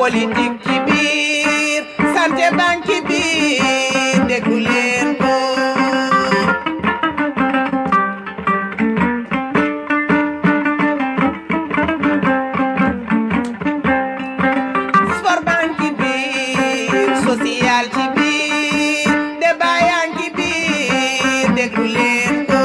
politique ci biir santé banque ci biir déglu leen ko sport banque ci biir social ci biir débat yaa ngi ci biir déglu leen ko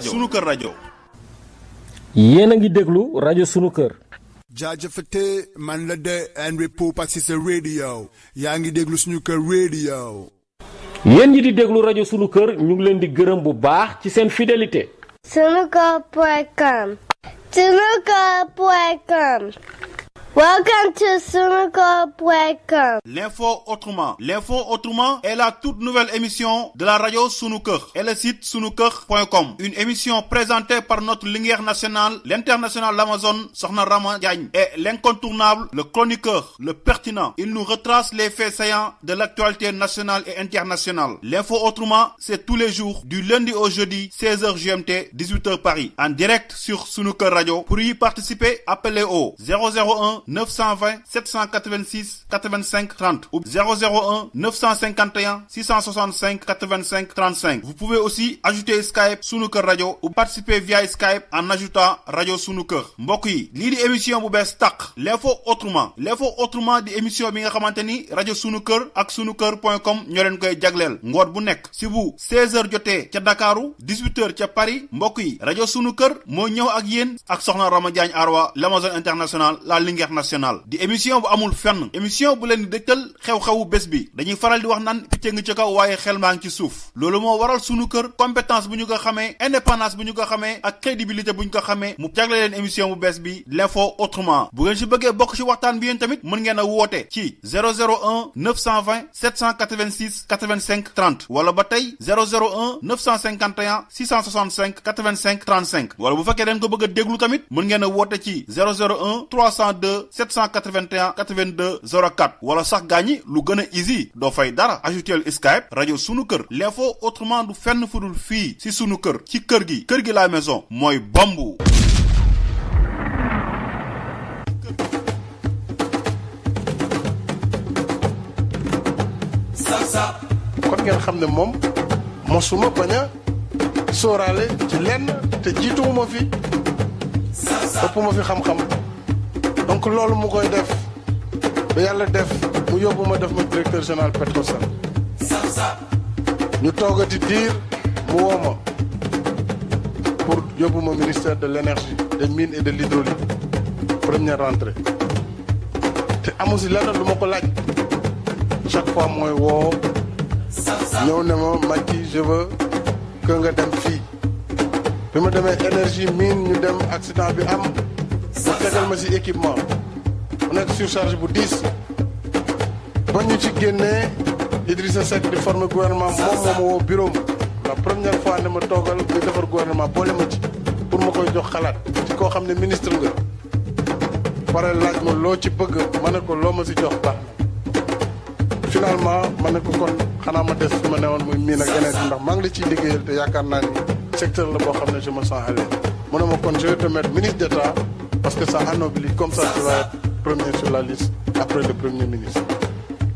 Sunu Kër rajo. yéen a ngi déglu rajo Sunu Kër. jaajëfate man la de Henry Poupa Cissé radio yaa ngi déglu Sunu Kër radio. yéen ñi di déglu rajo Sunu Kër ñu ngi leen di gërëm bu baax ci seen fidélité. Sunuker.com. Sunuker.com. Welcome to sunuker.com. L'info autrement. L'info autrement est la toute nouvelle émission de la radio Sunuker et le site sunuker.com. Une émission présentée par notre lumière nationale, l'international l'Amazon, Sokhna Rama Diagne, et l'incontournable, le chroniqueur, le pertinent. Il nous retrace les faits saillants de l'actualité nationale et internationale. L'info autrement, c'est tous les jours, du lundi au jeudi, 16h GMT, 18h Paris, en direct sur Sunuker Radio. Pour y participer, appelez au 001 920 786 85 30 ou 001 951 665 85 35. Vous pouvez aussi ajouter Skype Sunuker Radio ou participer via Skype en ajoutant Radio Sunuker. Mbokk yi, lii di émission bu bees tàq, l'info autrement di émission bi nga xamanteni Radio Sunuker ak sunuker.com ñoo leen koy jagleel ngoor bu nekk si bu 16h jotee ca Dakaru 18h ca Paris. Mbokk yi, Radio Sunuker moo ñëw ak yéen ak Sokhna Rama Diagne Arwa, l'Amazon international, la linguère nationale. Di émission bu amul fenn, émission bu leen di dëgtal xew-xewu bés bi. Dañuy faral di wax naan picc nga ci kaw waaye xel maa ngi ci suuf. Loolu moo waral Sunuker compétence bu ñu ko xamee, indépendance bu ñu ko xamee ak crédibilité bu ñu ko xamee mu jagle leen émission bu bees bi l'info autrement. Bu ngeen si bëggee bokk ci waxtaan bi yéen tamit mën ngeen a woote ci 001 920 786 85 30 wala ba tey 001 951 665 85 35 wala bu fekkee dañ ko bëgg a déglu tamit mën ngeen a woote ci 001 302 781 82 04 wala sax gaañi lu gën a easy doo fay dara ajoutel Skype Radio Sunuker. L'info autrement du fenn fudul fii si Sunuker ci kër gi la maison mooy bambu. kon ngeen xam ne moom mosuma bañ a sóoraale ci lenn te jiituwuma fi ëpp ma fi xam-xam donc loolu mu koy def ba yàlla def mu yóbbu ma def ma directeur général Petrosen ñu toogati diir mu woo ma pour yóbbu ma ministère de l'énergie des mines et de l'hydraulique première rentrée te amu si lenn lu ma ko laaj chaque fois mooy woo ñëw ne ma Macky je veux que nga dem fii bi ma demee énergie mine ñu dem accident bi am mu tegal ma si équipement mu nekk surcharge bu 10 ba ñu ci génnee Idrissa Seck di former gouvernement moom moo ma woo bureau la première fois ne ma toogal muy defar gouvernement boole ma ci pour ma koy jox xalaat ci koo xam ne ministre nga pare laaj ma loo ci bëgg ma ne ko loo ma si jox baax finalement ma ne ko kon xanaa ma des fi ma newoon muy miin ak yeneen ndax maa ngi la ciy liggéeyal te yaakaar naa ni secteur la boo xam ne je me sens à l'aise mu ne ma kon je vais te mettre ministre d'État parce que ça anoblit comme ça tu vas être premier sur la liste après le premier ministre.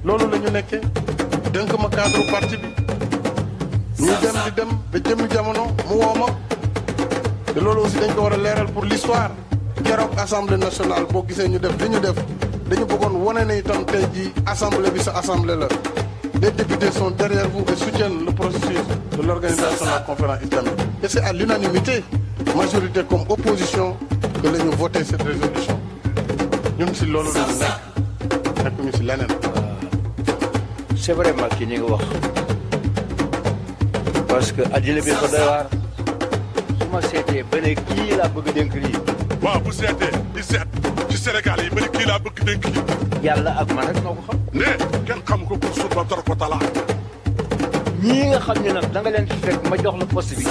loolu la ñu nekkee dënk ma cadre parti bi ñuy dem di dem ba jëmmi jamono mu woo ma te loolu aussi dañ ko war a leeral pour l'histoire keroog assemblée nationale boo gisee ñu def li ñu def dañu bëggoon wane ne itam tey jii assemblée bi sa assemblée la. Les députés sont derrière vous et soutiennent le processus de l'organisation de la conférence islamique. Et c'est à l'unanimité, majorité comme opposition, que nous avons voté cette résolution. Nous sommes là, nous sommes là. C'est vraiment ce que nous avons. Parce que Adil bi ko doy waar su ma seetee ba ne kii laa bëgg dénk lii. waaw bu seetee di seet ci Sénégal yi ba ne kii laa bëgg dénk lii. yàlla ak man rek noo ko xam. ne kenn xam ko pour suuf ba dara ko talaa. ñii nga xam ne nag da nga leen fi fekk ma jox la poste bi.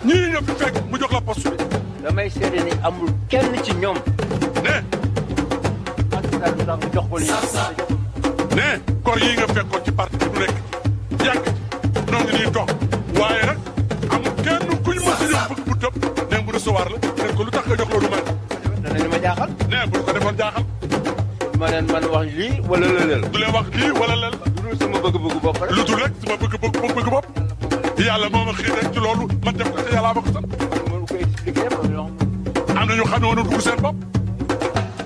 ñii ñoo fi fekk mu jox la poste bi. damay seede ni amul kenn ci ñoom. ne. en tout cas daal mu jox ko lii. ne kor yii nga fekkoon ci parti bi du nekk yàgg ci noo ngi nii toog waaye nag amul kenn ku ñu mën si jox bëgg bu tëb ne bu recevoir la ne ko lu tax nga jox loolu man. danañu ma jaaxal. ne bu ko defoon jaaxal. ma leen man wax lii wala lëleel. du leen wax lii wala lël. lu dul sama bëgg-bëgg bopp rek. lu dul rek sama bëgg bopp. yàlla moo ma xiir rek ci loolu ma def ko te yàlla ma ko sax. mënu ko expliquer am na ñu xam ne woon dugg seen bopp.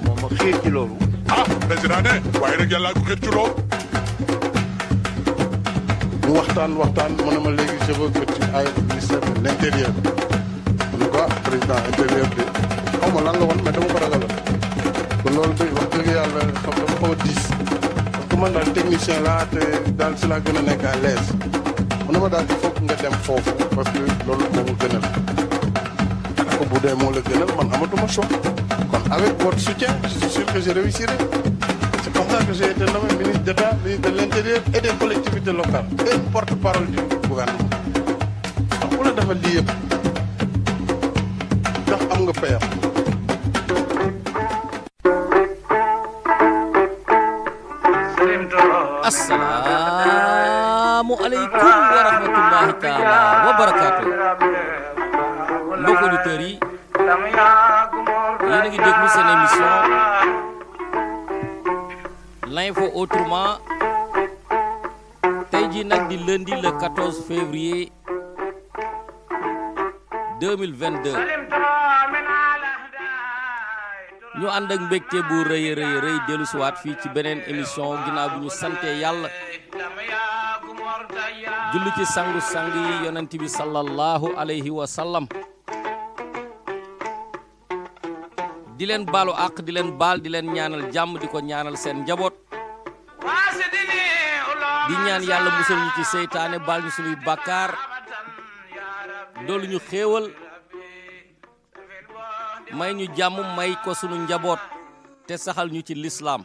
moo ma xiir ci loolu. ah président ne waaye nag yàlla ko xiir ci loolu. ñu waxtaan mu ne ma léegi je veux que tu ailles au ministère de l'intérieur. mu ne ko président intérieur bi xaw ma lan la woon mais dama ko ragal kon loolu day wax dëgg yàlla xam dama xaw a diis parce que man daal technicien laa te daal si laa gën a nekk à l'aise mu ne ma daal il faut que nga dem foofu parce que loolu moo ma gënal ko bu dee moo la gënal man amatuma choix Avec votre soutien, je suis sûr que je réussirai. C'est comme ça que j'ai été nommé ministre d'État, ministre de l'Intérieur et des collectivités locales et porte-parole du gouvernement. Donc, on a dafa lii yëpp ndax am nga payam. Assalaamu aleykum wa rahmatullahi taala wa barakaatu. Mbokk auditeurs yi yéen a ngi déglu seen émission l'info autrement tey jii nag di lundi le 14 février 2022 ñu ànd ak mbégte bu rëy dellu siwaat fii ci beneen émission ginnaaw bu ñu sante yàlla julli ci sangu-sang yi yonent bi sallallahu alayhi wa sallam di leen baalu àq di leen baal di leen ñaanal jàmm di ko ñaanal seen njaboot di ñaan yàlla musal ñu ci seytaane baal ñu suñuy bàkkaar doolu ñu xéewal may ñu jàmm may ko sunu njaboot te saxal ñu ci lislaam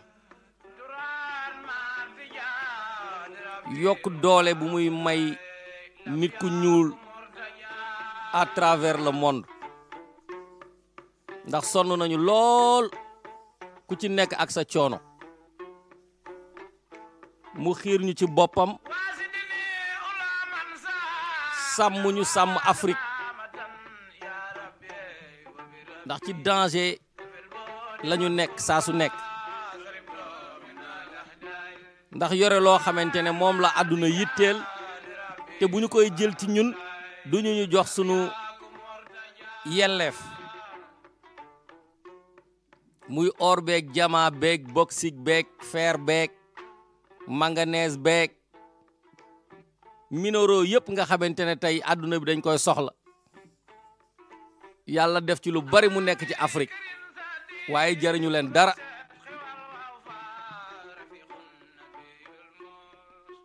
yokk doole bu muy may nit ku ñuul à travers le monde ndax sonn nañu lool ku ci nekk ak sa coono mu xiir ñu ci boppam sàmm ñu sàmm Afrique ndax ci danger lañu nekk saa su nekk ndax yore loo xamante ne moom la àdduna yitteel te bu ñu koy jël ci ñun duñu ñu jox sunu yelleef muy or beeg jama beeg bauxite beeg fer beeg manganèse beeg minéraux yëpp nga xamante ne tey àdduna bi dañ koy soxla yàlla def ci lu bari mu nekk ci Afrique waaye jariñu leen dara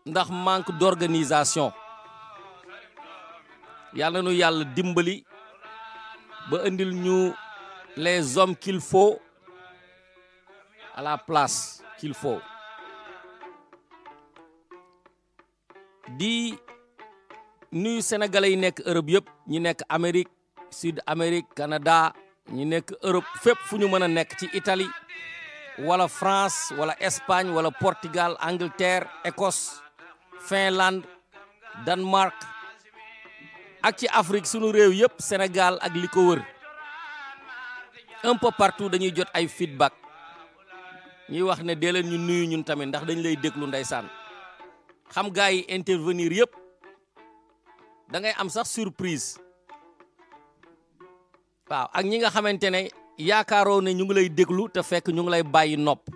ndax manque d'organisation yàlla nu yàlla dimbali ba indil ñu les hommes qu'il faut à la place qu'il faut di nuyu sénégalais yi nekk Europe yëpp ñi nekk Amérique Sud Amérique Canada ñi nekk Europe fépp fu ñu mën a nekk ci Italie wala France wala Espagne wala Portugal Angleterre Écosse Finlande Danemark ak ci Afrique sunu réew yëpp Sénégal ak li ko wër un peu partout dañuy jot ay feedback ñuy wax ne dee leen ñu nuyu ñun tamit ndax dañ lay déglu ndeysaan xam gaa yi intervenir yëpp da ngay am sax surprise waaw ak ñi nga xamante ne yaakaaroo ne ñu ngi lay déglu te fekk ñu ngi lay bàyyi nopp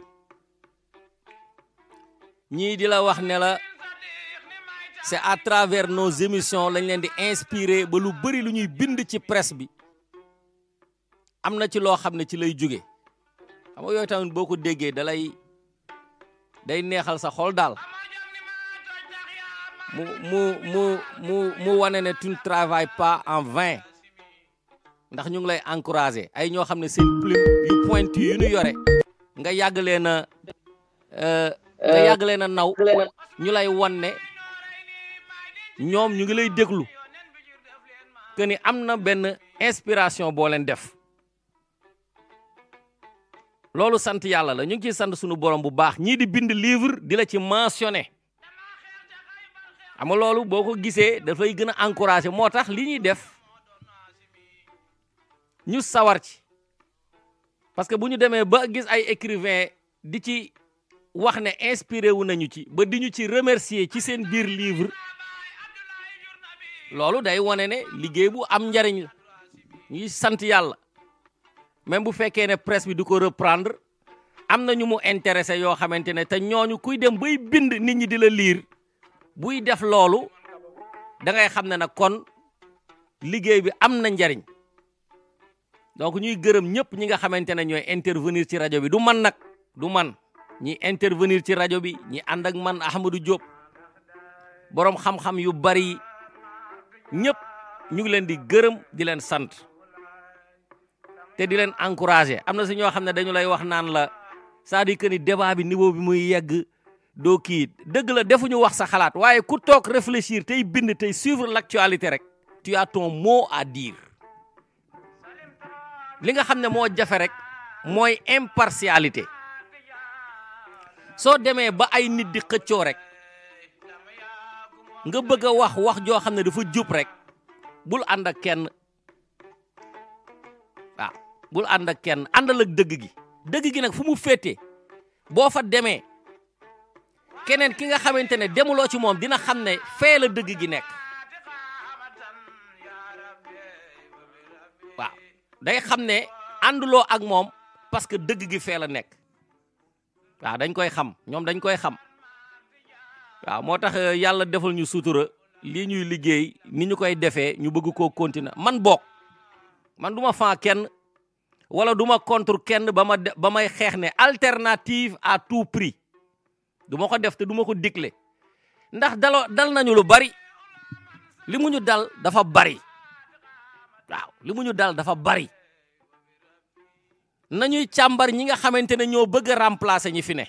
ñii di la wax ne la c'est à travers nos émissions lañ leen di inspirer ba lu bari lu ñuy bind ci presse bi am na ci loo xam ne ci lay jóge xam nga yooyu tamit boo ko déggee day neexal sa xol daal mu wane ne tu ne travailles pas en vain ndax ñu ngi lay encourager ay ñoo xam ne seen plume yu pointu yu ñu yore nga yàgg leen a naw ñu lay wan ne ñoom ñu ngi lay déglu que ni am na benn inspiration boo leen def loolu sant yàlla la ñu ngi ciy sant sunu borom bu baax ñii di bind livre di la ci mentionné xam nga loolu boo ko gisee dafay gën a encouragé moo tax li ñuy def ñu sawar ci parce que bu ñu demee ba gis ay écrivain di ci wax ne inspiré wu nañu ci ba di ñu ci remercier ci seen biir livre loolu day wane ne liggéey bu am njariñ la ñuy sant yàlla même bu fekkee ne presse bi du ko reprendre am na ñu mu intéressé yoo xamante ne te ñooñu kuy dem bay bind nit ñi di la lire buy def loolu da ngay xam ne nag kon liggéey bi am na njariñ donc ñuy gërëm ñëpp ñi nga xamante ne ñooy intervenir ci rajo bi du man nag du man ñi intervenir ci rajo bi ñi ànd ak man Ahmadou Diop boroom xam-xam yu bari ñëpp ñu ngi leen di gërëm di leen sant te di leen encourager. am na si ñoo xam ne dañu lay wax naan la c'est-à-dire que ni débat bi niveau bi muy yegg doo kii dëgg la defuñu wax sa xalaat waaye ku toog réfléchir tey bind tey suivre l'actualité rek tu as ton mot à dire. li nga xam ne moo jafe rek mooy impartialité. soo demee ba ay nit di xëccoo rek nga bëgg a wax joo xam ne dafa jub rek bul ànd ak kenn waaw bul ànd ak kenn àndal ak dëgg gi nag fu mu féete boo fa demee keneen ki nga xamante ne demuloo ci moom dina xam ne fee la dëgg gi nekk waaw day xam ne ànduloo ak moom parce que dëgg gi fee la nekk waaw dañ koy xam ñoom dañ koy xam waaw moo tax yàlla defal ñu sutura lii ñuy liggéey ni ñu koy defee ñu bëgg koo continuer man bokk man du ma fan kenn wala du ma contre kenn ba may xeex ne alternative à tout prix du ma ko def te du ma ko digle ndax dal nañu lu bari li mu ñu dal dafa bari waaw li mu ñu dal dafa bari nañuy càmbar ñi nga xamante ne ñoo bëgg a remplacer ñi fi ne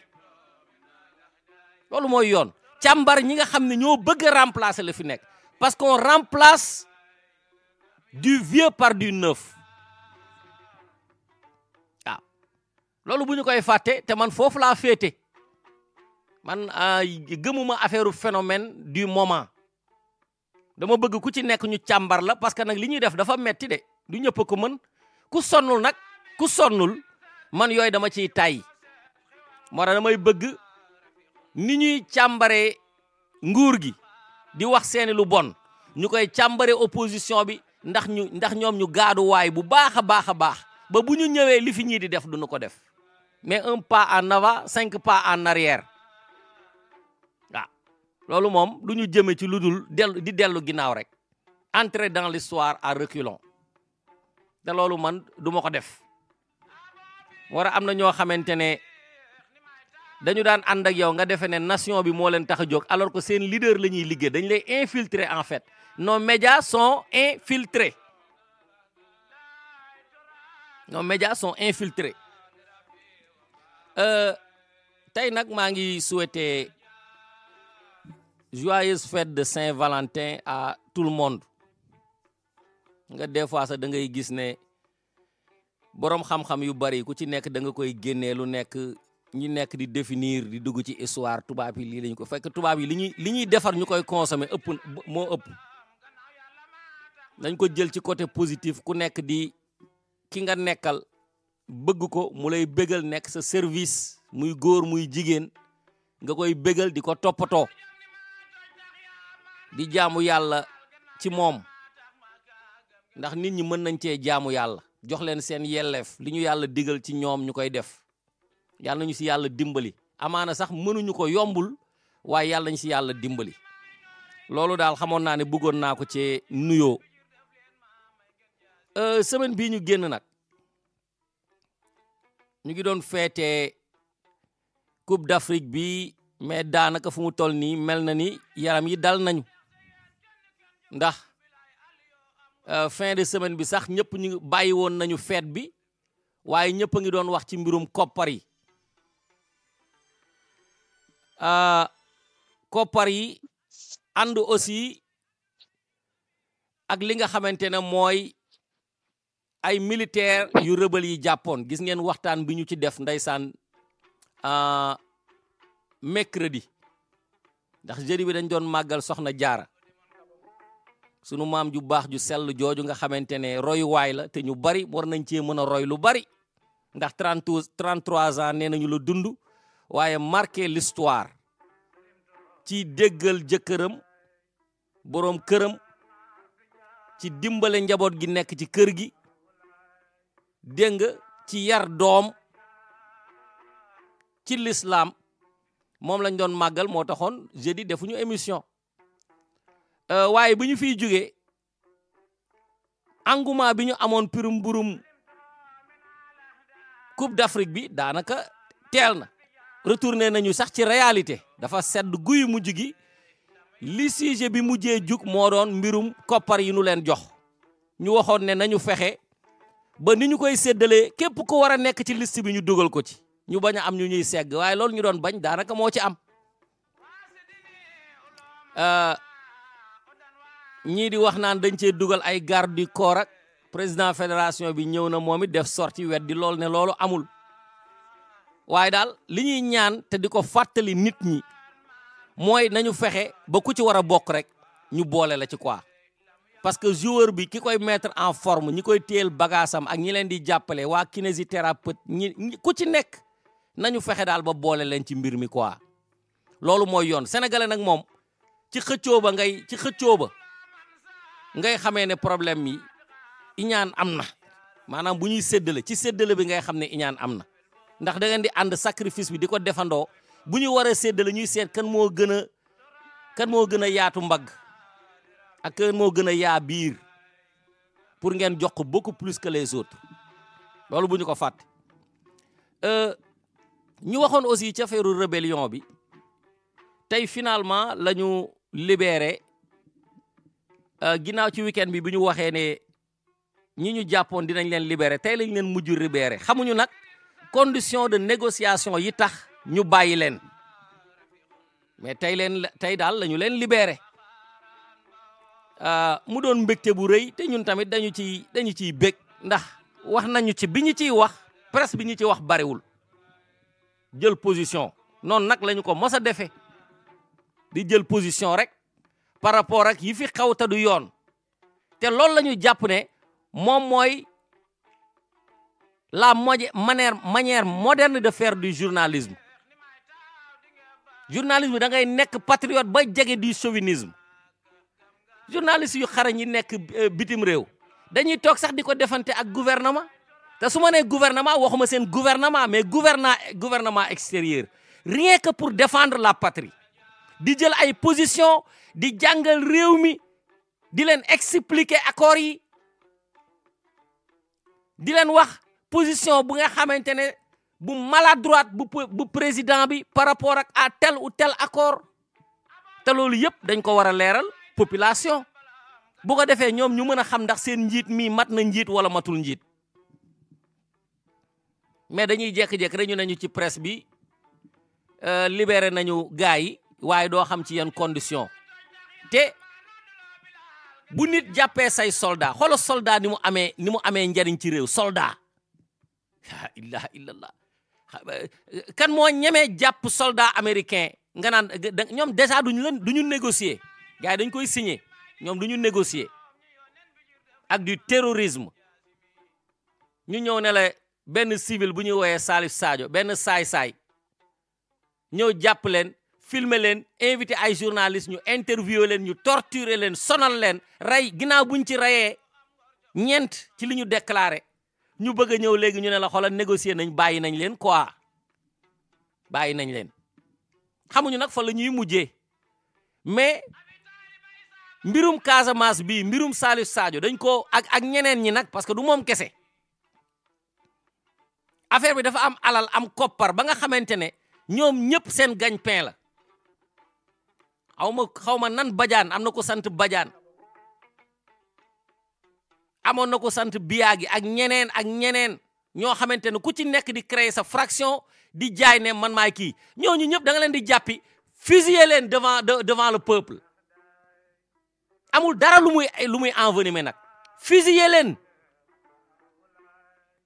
loolu mooy yoon càmbar ñi nga xam ne ñoo bëgg a remplacer la fi nekk parce qu'on remplace du vieux par du neuf waaw loolu bu ñu koy fàtte te man foofu laa féete man gëmuma affaire phénomène du moment dama bëgg ku ci nekk ñu càmbar la parce que nag li ñuy def dafa metti de du ñëpp ko mën ku sonnul nag ku sonnul man yooyu dama ciy tay moo tax damay bëgg ni ñuy càmbaree nguur gi di wax seeni lu bon ñu koy càmbaree opposition bi ndax ñoom ñu gaaduwaay bu baax a baax a baax ba bu ñu ñëwee li fi ñii di def duñu ko def mais un pas en avant 5 pas en arrière waaw loolu moom du ñu jëme ci lu dul di dellu ginnaaw rek entrer dans l'histoire à reculons te loolu man du ma ko def war a am na ñoo xamante ne dañu daan ànd ak yow nga defe ne nation bi moo leen tax a jóg alors que seen leader la ñuy liggéey dañ lay infiltrer en fait nos médias sont infiltrés tey nag maa ngi souhaiter joyeuse fête de Saint-Valentin à tout le monde nga des fois sax da ngay gis ne boroom xam-xam yu bari ku ci nekk da nga koy génnee lu nekk ñi nekk di définir di dugg ci histoire tubaab yi lii lañu ko fekk tubaab yi li ñuy defar ñu koy consommer moo ëpp dañ ko jël ci côté positif ku nekk di ki nga nekkal bëgg ko mu lay bégal nekk sa service muy góor muy jigéen nga koy bégal di ko toppatoo di jaamu yàlla ci moom ndax nit ñi mën nañ cee jaamu yàlla jox leen seen yelleef li ñu yàlla digal ci ñoom ñu koy def yàlla nañu si yàlla dimbali amaana sax mënuñu ko yombul waaye yàlla nañu si yàlla dimbali loolu daal xamoon naa ne bëggoon naa ko ci nuyoo semaine bii ñu génn nag ñu ngi doon feete Coupe d'Afrique bi mais daanaka fu mu toll nii mel na ni yaram yi dal nañu ndax fin de semaine bi sax ñëpp ñu bàyyi woon nañu fête bi waaye ñëpp a ngi doon wax ci mbirum koppar yi koppar yi ànd aussi ak li nga xamante ne mooy ay militaire yu rebelle yi jàppoon gis ngeen waxtaan bi ñu ci def ndeysaan mercredi ndax jeudi bi dañ doon màggal soxna jaara sunu maam ju baax ju sell jooju nga xamante ne royuwaay la te ñu bari war nañ cee mën a roy lu bari ndax 33 ans nee nañu la dund waaye marqué l'histoire ci déggal jëkkëram boroom këram ci dimbale njaboot gi nekk ci kër gi dégg nga ci yar doom ci l'islam moom lañ doon màggal moo taxoon jeudi defuñu émission waaye bu ñu fiy jógee engouement bi ñu amoon pirum burum Coupe d'Afrique bi daanaka teel na retourné nañu sax ci réalité dafa sedd guy mujj gi li sujet bi mujjee jug moo doon mbirum koppar yi nu leen jox ñu waxoon ne nañu fexe ba ni ñu koy séddalee képp ko war a nekk ci liste bi ñu dugal ko ci ñu bañ a am ñu ñuy segg waaye loolu ñu doon bañ daanaka moo ci am ñii di wax naan dañ cee dugal ay garde du corps ak président fédération bi ñëw na moom it def sorti weddi lool ne loolu amul waaye daal li ñuy ñaan te di ko fàttali nit ñi mooy nañu fexe ba ku ci war a bokk rek ñu boole la ci quoi parce que joueur bi ki koy mettre en forme ñi koy téyel bagaasam ak ñi leen di jàppale waa kinésithérapeute ñi ku ci nekk nañu fexe daal ba boole leen ci mbir mi quoi loolu mooy yoon sénégalais nag moom ci xëccoo ba ngay xamee ne problème yi iñaan am na maanaam bu ñuy séddale ci séddale bi ngay xam ne iñaan am na ndax da ngeen di ànd sacrifice bi di ko defandoo bu ñu war a séddale ñuy seet kan moo gën a yaatu mbagg ak kan moo gën a yaa biir pour ngeen jox ko beaucoup plus que les autres loolu bu ñu ko fàtte ñu waxoon aussi ci affaire rébellion bi tey finalement la ñu libéré ginnaaw ci week-end bi ñu waxee ne ñi ñu jàppoon dinañ leen libéré tey lañ leen mujj libéré xamuñu nag condition de négociation yi tax ñu bàyyi leen mais tey daal la ñu leen libéré mu doon mbégte bu rëy te ñun tamit dañu ciy bég ndax wax nañu ci bi ñu ciy wax presse bi ñu ci wax bariwul jël position noonu nag lañu ko mos a defee di jël position rek par rapport ak yi fi xaw ta du yoon te loolu la ñu jàpp ne moom mooy la manière moderne de faire du journalisme da ngay nekk patriote ba jege du chauvinisme journaliste yu xarañ yi nekk bitim réew dañuy toog sax di ko defante ak gouvernement te su ma nee gouvernement waxuma seen gouvernement mais gouvernement extérieur rien que pour défendre la patrie di jël ay position di jàngal réew mi di leen expliquer accords yi di leen wax position bu nga xamante ne bu maladroite bu président bi par rapport ak à tel ou tel accord te loolu yëpp dañ ko war a leeral population bu ko defee ñoom ñu mën a xam ndax seen njiit mi mat na njiit wala matul njiit mais dañuy jékki-jékki rek ñu nañu ci presse bi libéré nañu gars yi waaye doo xam ci yenn condition te bu nit jàppee say soldat xoolal soldat ni mu amee njariñ ci réew soldat la ilaha illallah kan moo ñemee jàpp soldat américain nga naan ñoom déjà duñu négocier gars yi dañ koy signer ñoom duñu négocier ak du terrorisme ñu ñëw ne la benn civil bu ñuy woowee Salif Sadio benn saay-saay ñëw jàpp leen filmer leen invité ay journalistes ñu interviewer leen ñu torturer leen sonal leen rey ginnaaw buñ ci reyee ñeent ci li ñu déclaré ñu bëgg a ñëw léegi ñu ne la xoolal négocier nañ bàyyi nañ leen quoi bàyyi nañ leen xamuñu nag fa la ñuy mujjee mais mbirum Casamance bii mbirum Salif Sadio dañ ko ak ñeneen ñi nag parce que du moom kese affaire bi dafa am alal am koppar ba nga xamante ne ñoom ñëpp seen gagne-pain la xaw ma nan Badiane am na ko sant Badiane amoon na ko sant Biagi ak ñeneen ñoo xamante ne ku ci nekk di créer sa fraction di jaay ne man maay kii ñooñu ñëpp da nga leen di jàppi fusiller leen devant le peuple amul dara lu muy envenimer nag fusiller leen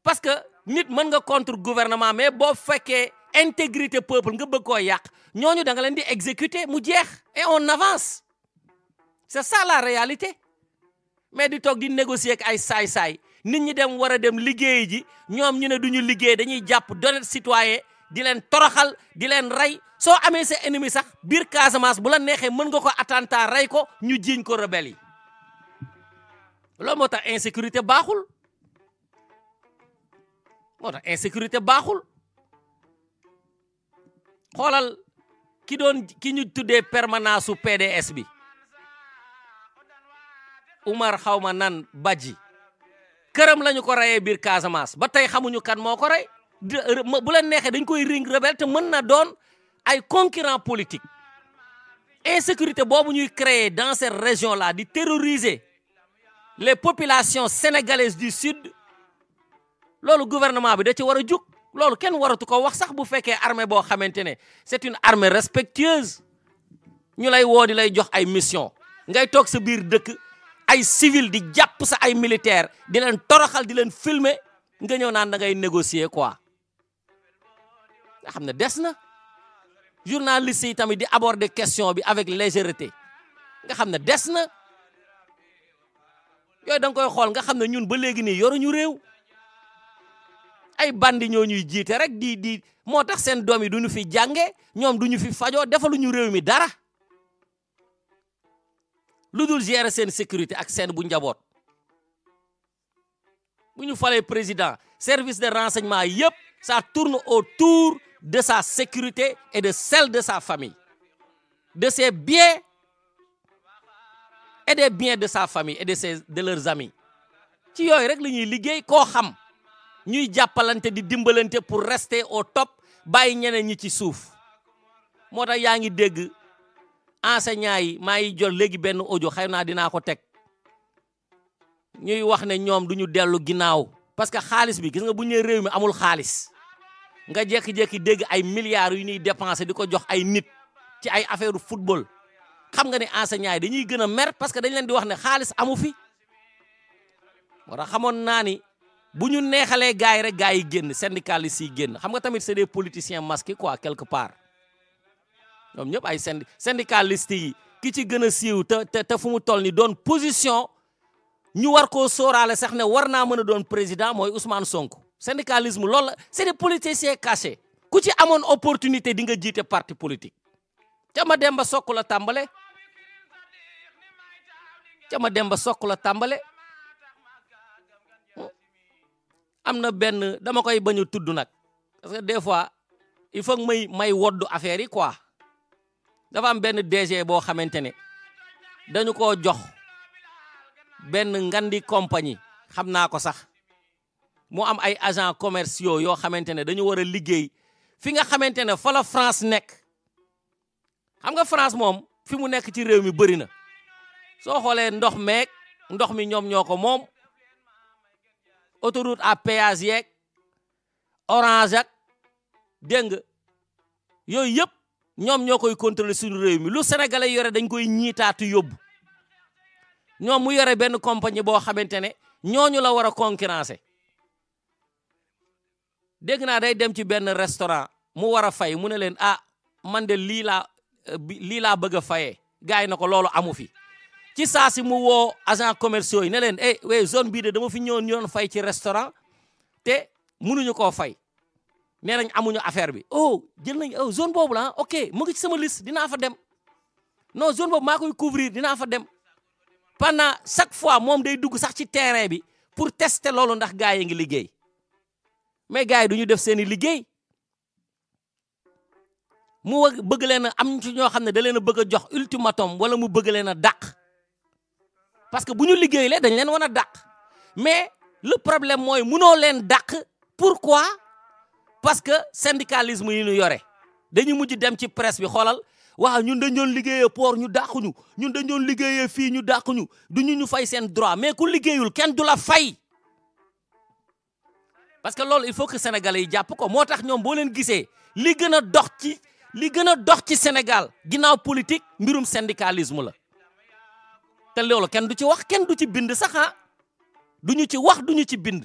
parce que nit mën nga contre gouvernement mais boo fekkee intégrité peuple nga bëgg koo yàq ñooñu da nga leen di exécuter mu jeex et on avance c'est ça la réalité mais di toog di négocier ak ay saay-saay nit ñi dem war a dem liggéey ji ñoom ñu ne duñu liggéey dañuy jàpp d'honnêtes citoyens di leen toroxal di leen rey soo amee sa ennemi sax biir Casamance bu la neexee mën nga ko attentat rey ko ñu jiiñ ko rebelle yi loolu moo tax insécurité baaxul xoolal ki ñu tuddee permanence su PDS bi Oumar xawma nan Badji këram lañu ko reyee biir Casamance ba tey xamuñu kan moo ko rey bu leen neexee dañ koy ring rebelle te mën na doon ay concurrent politique insécurité boobu ñuy créer dans cette région là di terroriser les populations sénégalaises du sud loolu gouvernement bi da ci war a jug loolu kenn waratu ko wax sax bu fekkee armée boo xamante ne c'est une armée respectueuse ñu lay woo di lay jox ay mission ngay toog sa biir dëkk ay civil di jàpp sa ay militaire di leen toroxal di leen filmer nga ñëw naan da ngay négocier quoi nga xam ne des na journaliste yi tamit di aborder question bi avec légèreté nga xam ne des na yooyu da nga koy xool nga xam ne ñun ba léegi nii yoruñu réew ay bandi ñoo ñuy jiite rek di moo tax seen doom yi duñu fi jànge ñoom duñu fi fajoo defaluñu réew mi dara lu dul gérer seen sécurité ak seen bu njaboot bu ñu falee président service de renseignement yëpp ça tourne autour de sa sécurité et de celle de sa famille de ses biens et des biens de sa famille et de leurs amis ci yooyu rek la ñuy liggéey koo xam ñuy jàppalante di dimbalante pour rester au top bàyyi ñeneen ñi ci suuf moo tax yaa ngi dégg enseignants yi maa ngi jot léegi benn audio xëy naa dinaa ko teg ñuy wax ne ñoom duñu dellu ginnaaw parce que xaalis bi gis nga bu ñu nee réew mi amul xaalis nga jékki-jékki dégg ay milliards yu ñuy dépenser di ko jox ay nit ci ay affaire football xam nga ne enseignants yi dañuy gën a mer parce que dañ leen di wax ne xaalis amu fi moo tax xamoon naa ni bu ñu neexalee gars yi rek gars yi génn syndicalistes yi génn xam nga tamit c'est des politiciens masqués quoi quelque part ñoom ñëpp ay syndicalistes yi ki ci gën a siiw te fu mu toll ni doon position ñu war koo sóoraale sax ne war naa mën a doon président mooy Ousmane Sonko syndicalisme loolu la c'est des politiciens cachés ku ci amoon opportunité di nga jiite parti politique ca ma dem ba sokk la tàmbale am na benn dama koy bañ a tudd nag parce que des fois il faut que may woddu affaire yi quoi dafa am benn DG boo xamante ne dañu koo jox benn ngandi compagnie xam naa ko sax mu am ay agents commerciaux yoo xamante ne dañu war a liggéey fi nga xamante ne fa la France nekk xam nga France moom fi mu nekk ci réew mi bëri na soo xoolee ndox mi ñoom ñoo ko moom autoroute à péage yeeg Orange ak dégg nga yooyu yëpp ñoom ñoo koy contrôler suñu réew mi lu sénégalais yore dañ koy ñiitaatu yóbbu ñoom mu yore benn compagnie boo xamante ne ñooñu la war a concurrencer dégg naa day dem ci benn restaurant mu war a fay mu ne leen ah man de lii laa bëgg a fayee gars yi na ko loolu amu fi ci saa si mu woo agent commerciaux yi ne leen zone bii de dama fi ñëwoon fay ci restaurant te mënuñu koo fay nee nañ amuñu affaire bi jël nañ zone boobu la ok mu ngi ci sama liste dinaa fa dem non zone boobu maa koy couvrir dinaa fa dem pendant chaque fois moom day dugg sax ci terrain bi pour tester loolu ndax gars yi ngi liggéey mais gars yi duñu def seeni liggéey mu bëgg leen a am ci ñoo xam ne da leen a bëgg a jox ultimatum wala mu bëgg leen a dàq parce que bu ñu liggéeylee dañ leen war a dàq mais le problème mooy mënoo leen dàq pourquoi parce que syndicalisme yi ñu yore dañu mujj dem ci presse bi xoolal waaw ñun dañ doon liggéeyee port ñu dàquñu ñun dañ doon liggéeyee fii ñu dàquñu du ñu fay seen droit mais ku liggéeyul kenn du la fay parce que loolu il faut que sénégalais yi jàpp ko moo tax ñoom boo leen gisee li gën a dox ci Sénégal ginnaaw politique mbirum syndicalisme la te loolu kenn du ci wax kenn du ci bind sax duñu ci wax duñu ci bind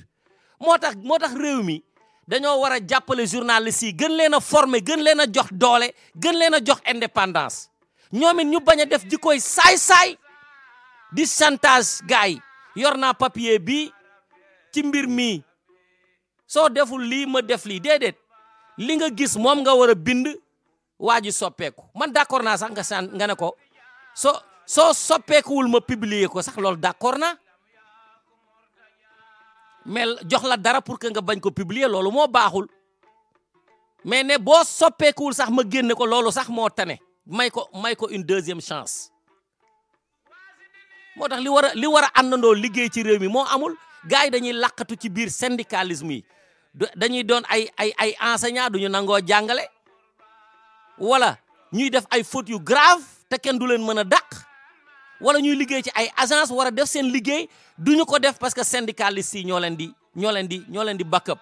moo tax réew mi dañoo war a jàppale journalistes yi gën leen a former gën leen a jox doole gën leen a jox indépendance ñoom it ñu bañ a def jikkoy saay-saay di chantage gars yi yor naa papier bi ci mbir mi soo deful lii ma def lii déedéet li nga gis moom nga war a bind waa ji soppeeku man d'accord naa sax nga ne ko soo soppeekuwul ma publier ko sax loolu d'accord naa mais jox la dara pour que nga bañ ko publier loolu moo baaxul mais ne boo soppeekuwul sax ma génne ko loolu sax moo tane may ko une deuxième chance moo tax li war a àndandoo liggéey ci réew mi moo amul gars yi dañuy laqatu ci biir syndicalisme yi dañuy doon ay enseignants duñu nangoo jàngale wala ñuy def ay fautes yu grave te kenn du leen mën a dàq wala ñuy liggéey ci ay agence war a def seen liggéey duñu ko def parce que syndicalistes yi ñoo leen di ñoo leen di backup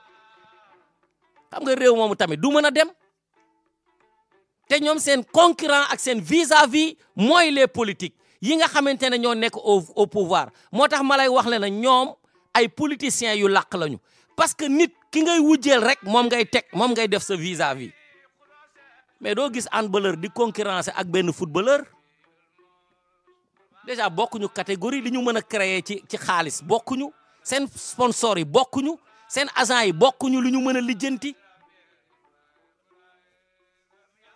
xam nga réew moomu tamit du mën a dem te ñoom seen concurrent ak seen vis-à-vis mooy les politiques yi nga xamante ne ñoo nekk au pouvoir moo tax ma lay wax le na ñoom ay politiciens yu làq lañu parce que nit ki ngay wujjeel rek moom ngay teg moom ngay def sa vis-à-vis mais doo gis handballeur di concurrencer ak benn footballeur déjà bokkuñu catégorie li ñu mën a créer ci xaalis bokkuñu seen sponsor yi bokkuñu seen agent yi bokkuñu lu ñu mën a lijjanti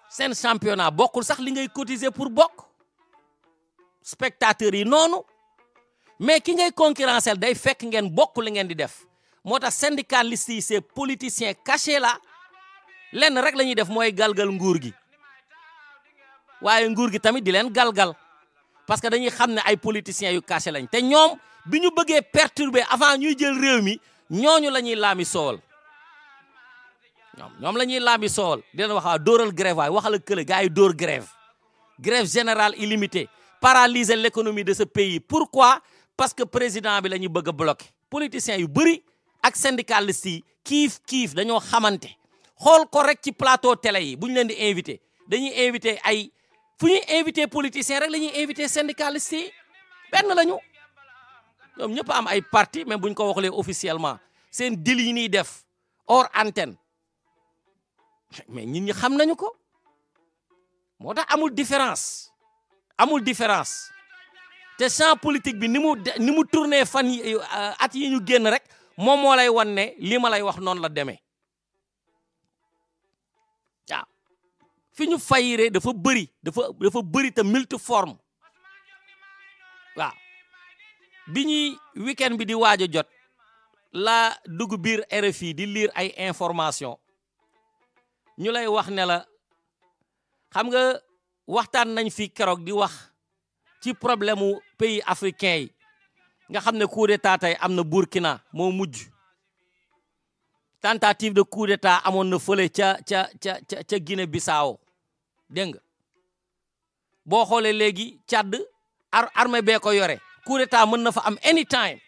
seen championnat bokkul sax li ngay cotiser pour bokk spectateurs yi noonu mais ki ngay concurrencer day fekk ngeen bokk li ngeen di def moo tax syndicalistes yi ces politiciens cachés là lenn rek la ñuy def mooy galgal nguur gi waaye nguur gi tamit di leen galgal parce que dañuy xam ne ay politiciens yu caché lañ te ñoom bi ñu bëggee perturber avant ñuy jël réew mi ñooñu la ñuy laami soowal ñoom la ñuy laami soowal di leen wax dóoral grève waaye waxal ak kële gars yi dóor grève générale illimitée paralyser l'économie de ce pays pourquoi parce que président bi la ñuy bëgg a bloquer politiciens yu bëri ak syndicalistes yi kiif dañoo xamante xool ko rek ci plateau télé yi bu ñu leen di invité dañuy invité ay fu ñuy invité politiciens rek la ñuy invité syndicalistes yi benn lañu ñoom ñëpp am ay parti même bu ñu ko waxulee officiellement seen deal yi ñuy def hors antenne mais nit ñi xam nañu ko moo tax amul différence te champ politique bi ni mu tourné fan yi at yi ñu génn rek moom moo lay wan ne li ma lay wax noonu la demee waaw fi ñu fayiree dafa bëri te multiforme waaw bi ñuy weekend bi di waaj a jot la dugg biir RFI di lire ay information ñu lay wax ne la xam nga waxtaan nañ fi keroog di wax ci problème mu pays africain yi nga xam ne coup d'état tey am na Burkina moo mujj tentative de coup d'état amoon na fële ca Guinée-Bissau dégg nga boo xoolee léegi Tchad armée bee ko yore coup d'état mën na fa am anytime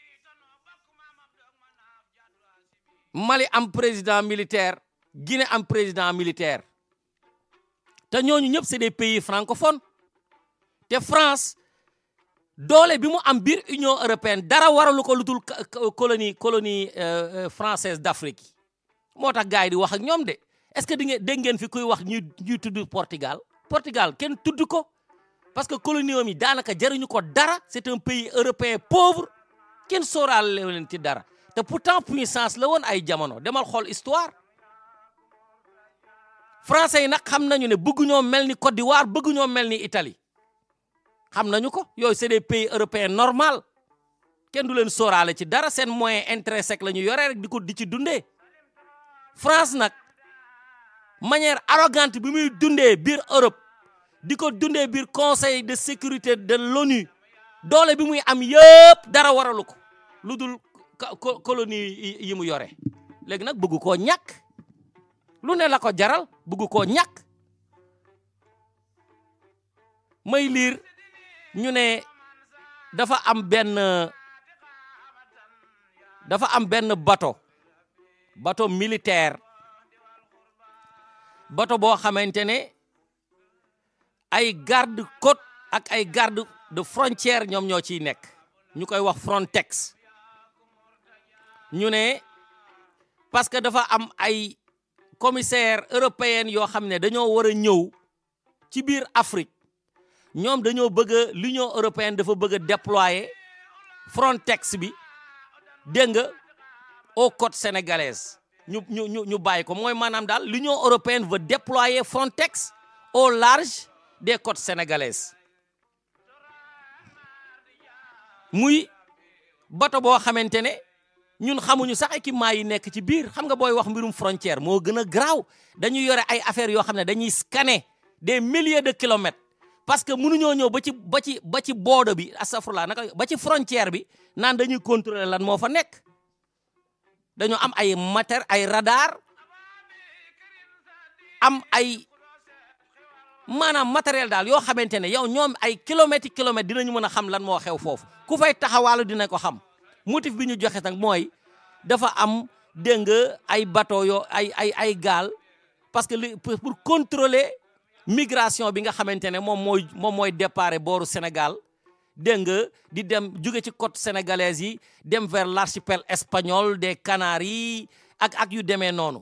Mali am président militaire Guinée am président militaire te ñooñu ñëpp c'est des pays francophones te France doole bi mu am biir Union européenne dara waralu ko lutul colonie française d'Afrique moo tax gars yi di wax ak ñoom de est-ce que dégg ngeen fi kuy wax ñuy tudd Portugal kenn tudd ko parce que colonie yi daanaka jariñu ko dara c'est un pays européen pauvre kenn sóoraale leen ci dara te pourtant puissance la woon ay jamono demal xool histoire français yi nag xam nañu ne bëgguñoo mel ni Côte d'Ivoire bëgguñoo mel ni Italie xam nañu ko yooyu c'est des pays européens normal kenn du leen sóoraale ci dara seen moyen intrinsèque la ñu yore rek di ci dundee France nag manière arrogante bi muy dundee biir Europe di ko dundee biir conseil de sécurité de l'ONU doole bi muy am yëpp dara waralu ko lu dul colonie yi mu yore léegi nag bëgg koo ñàkk lu ne la ko jaral bëgg koo ñàkk may liir ñu ne dafa am benn bateau militaire bateau boo xamante ne ay garde côte ak ay garde de frontière ñoom ñoo ciy nekk ñu koy wax Frontex ñu ne parce que dafa am ay commissaire européen yoo xam ne dañoo war a ñëw ci biir Afrique ñoom dañoo bëgg l'Union européenne dafa bëgg a déployer Frontex bi dégg nga aux côtes sénégalaises ñu bàyyi ko mooy maanaam daal l'Union européenne veut déployer Frontex au large des côtes sénégalaises muy bato boo xamante ne ñun xamuñu sax équipement yi nekk ci biir xam nga booy wax mbirum frontière moo gën a garaaw dañuy yore ay affaires yoo xam ne dañuy scanner des milliers de kilomètres parce que mënuñoo ñëw ba ci boodo bi astafurlah naka ba ci frontière bi naan dañuy contrôler lan moo fa nekk dañoo am ay ay radar am ay maanaam matériel daal yoo xamante ne yow ñoom ay kilomètres dinañu mën a xam lan moo xew foofu ku fay taxawaalu dina ko xam motif bi ñu joxe nag mooy dafa am dégg nga ay bateau yoo ay gaal parce que pour contrôler migration bi nga xamante ne moom mooy départ booru Sénégal dégg nga di dem jóge ci côte sénégalaise yi dem vers l'archipel espagnol des Canaries ak yu demee noonu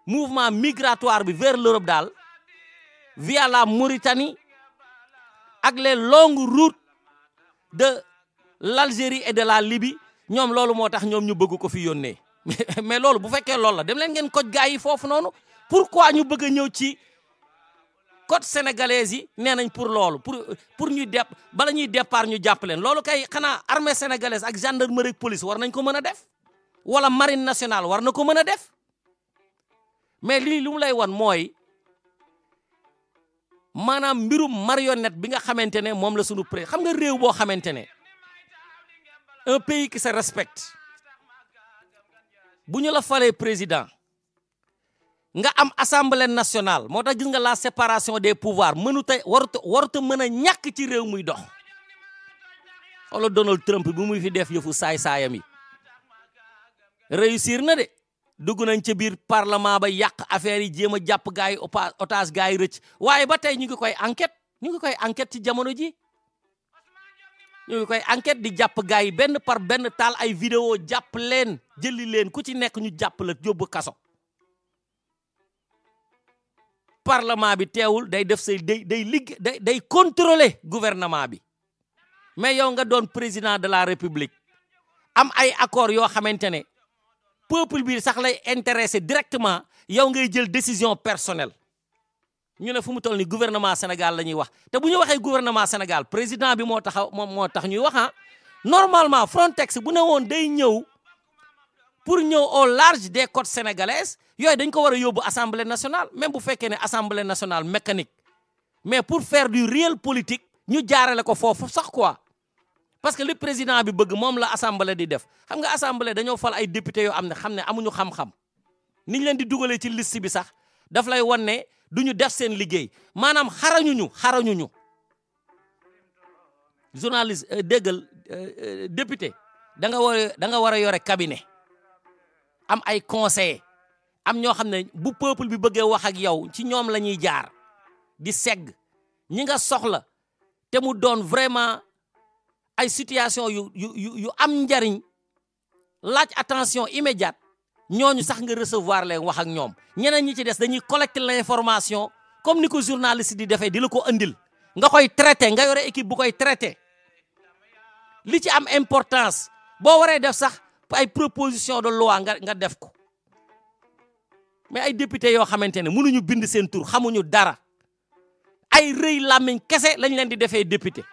mouvement migratoire bi vers l'Europe daal via la Mauritanie ak les longues routes de l'Algérie et de la Libye ñoom loolu moo tax ñoom ñu bëgg ko fi yónnee mais loolu bu fekkee loolu la dem leen ngeen koj gaa yi foofu noonu pourquoi ñu bëgg a ñëw ci côte sénégalaise yi nee nañ pour loolu pour ñu bala ñuy départ ñu jàpp leen loolu kay xanaa armée sénégalaise ak gendarmerie ak police war nañ ko mën a def wala marine nationale war na ko mën a def mais lii lu mu lay wan mooy maanaam mbirum marionnette bi nga xamante ne moom la sunu xam nga réew boo xamante ne un pays qui se respecte bu ñu la falee président nga am assemblée nationale moo tax gis nga la séparation des pouvoirs waruta mën a ñàkk ci réew muy dox wala Donald Trump bi muy fi def yëfu saay-saayam yi réussir na de dugg nañ ca biir parlement ba yàq affaire yi jéem a jàpp gars yi otage gars yi rëcc waaye ba tey ñu ngi koy enquête ci jamono ji ñu ngi koy enquête di jàpp gars yi benn par benn taal ay vidéo jàpp leen jëli leen ku ci nekk ñu jàpp la yóbbu kaso parlement bi teewul day def say day contrôler gouvernement bi mais yow nga doon président de la république am ay accord yoo xamante ne peuple bi sax lay intéressé directement yow ngay jël décision personnelle ñu ne fu mu toll ni gouvernement Sénégal la ñuy wax te bu ñu waxee gouvernement Sénégal président bi moo tax ñuy wax normalement Frontex bu ne woon day ñëw pour ñëw au large des côtes sénégalaises yooyu dañ ko war a yóbbu assemblée nationale même bu fekkee ne assemblée nationale mécanique mais pour faire du réel politique ñu jaarale ko foofu sax quoi parce que li président bi bëgg moom la assemblée di def xam nga assemblée dañoo fal ay député yoo xam ne amuñu xam-xam niñ leen di dugalee ci liste bi sax daf lay wan ne duñu def seen liggéey maanaam xarañuñu journaliste déggal député da nga war a yore cabinet am ay conseillers am ñoo xam ne bu peuple bi bëggee wax ak yow ci ñoom la ñuy jaar di segg ñi nga soxla te mu doon vraiment ay situation yu am njariñ laaj attention immédiate ñooñu sax nga recevoir leen wax ak ñoom ñeneen ñi ci des dañuy collecter l'information comme ni ko journaliste di defee di la ko andil nga koy traité nga yore équipe bu koy traité li ci am importance boo waree def sax ay proposition de loi nga def ko mais ay député yoo xamante ne mënuñu bind seen tur xamuñu dara ay rëy làmmiñ kese lañ leen di defee député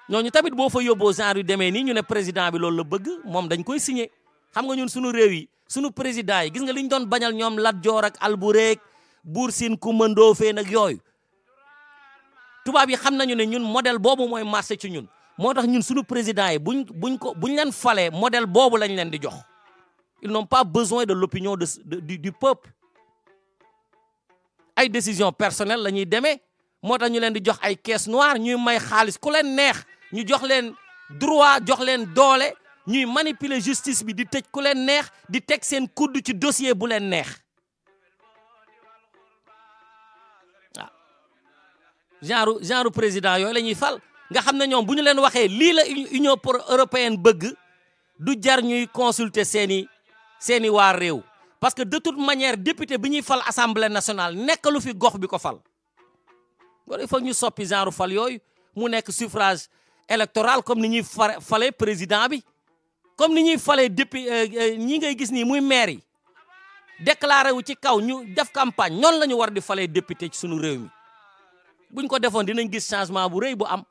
ñooñu tamit boo fa yóbboo genre yu demee nii ñu ne président bi loolu la bëgg moom dañ koy signé xam nga ñun suñu réew yi suñu président yi gis nga li ñu doon bañal ñoom Lat Joor ak Alboury Buur Siin Kumba Ndoofeen ak yooyu tubaab yi xam nañu ne ñun modèle boobu mooy marché ci ñun moo tax ñun suñu président yi buñ leen falee modèle boobu lañ leen di jox ils n'ont pas besoin de l'opinion du peuple ay décision personnelle la ñuy demee moo tax ñu leen di jox ay caisse noire ñuy may xaalis ku leen neex ñu jox leen droit jox leen doole ñuy manipuler justice bi di tëj ku leen neex di teg seen kudd ci dossier bu leen neex waaw genre président yooyu la ñuy fal nga xam ne ñoom bu ñu leen waxee lii la Union européenne bëgg du jar ñuy consulter seeni waa réew parce que de toute manière député bi ñuy fal assemblée nationale nekkalu fi gox bi ko fal kon il faut ñu soppi genre fal yooyu mu nekk suffrage électoral comme ni ñuy falee président bi comme ni ñuy falee député ñi ngay gis nii muy maire yi déclaré wu ci kaw ñu def campagne noonu la ñu war di falee député ci sunu réew mi buñ ko defoon dinañ gis changement bu rëy bu am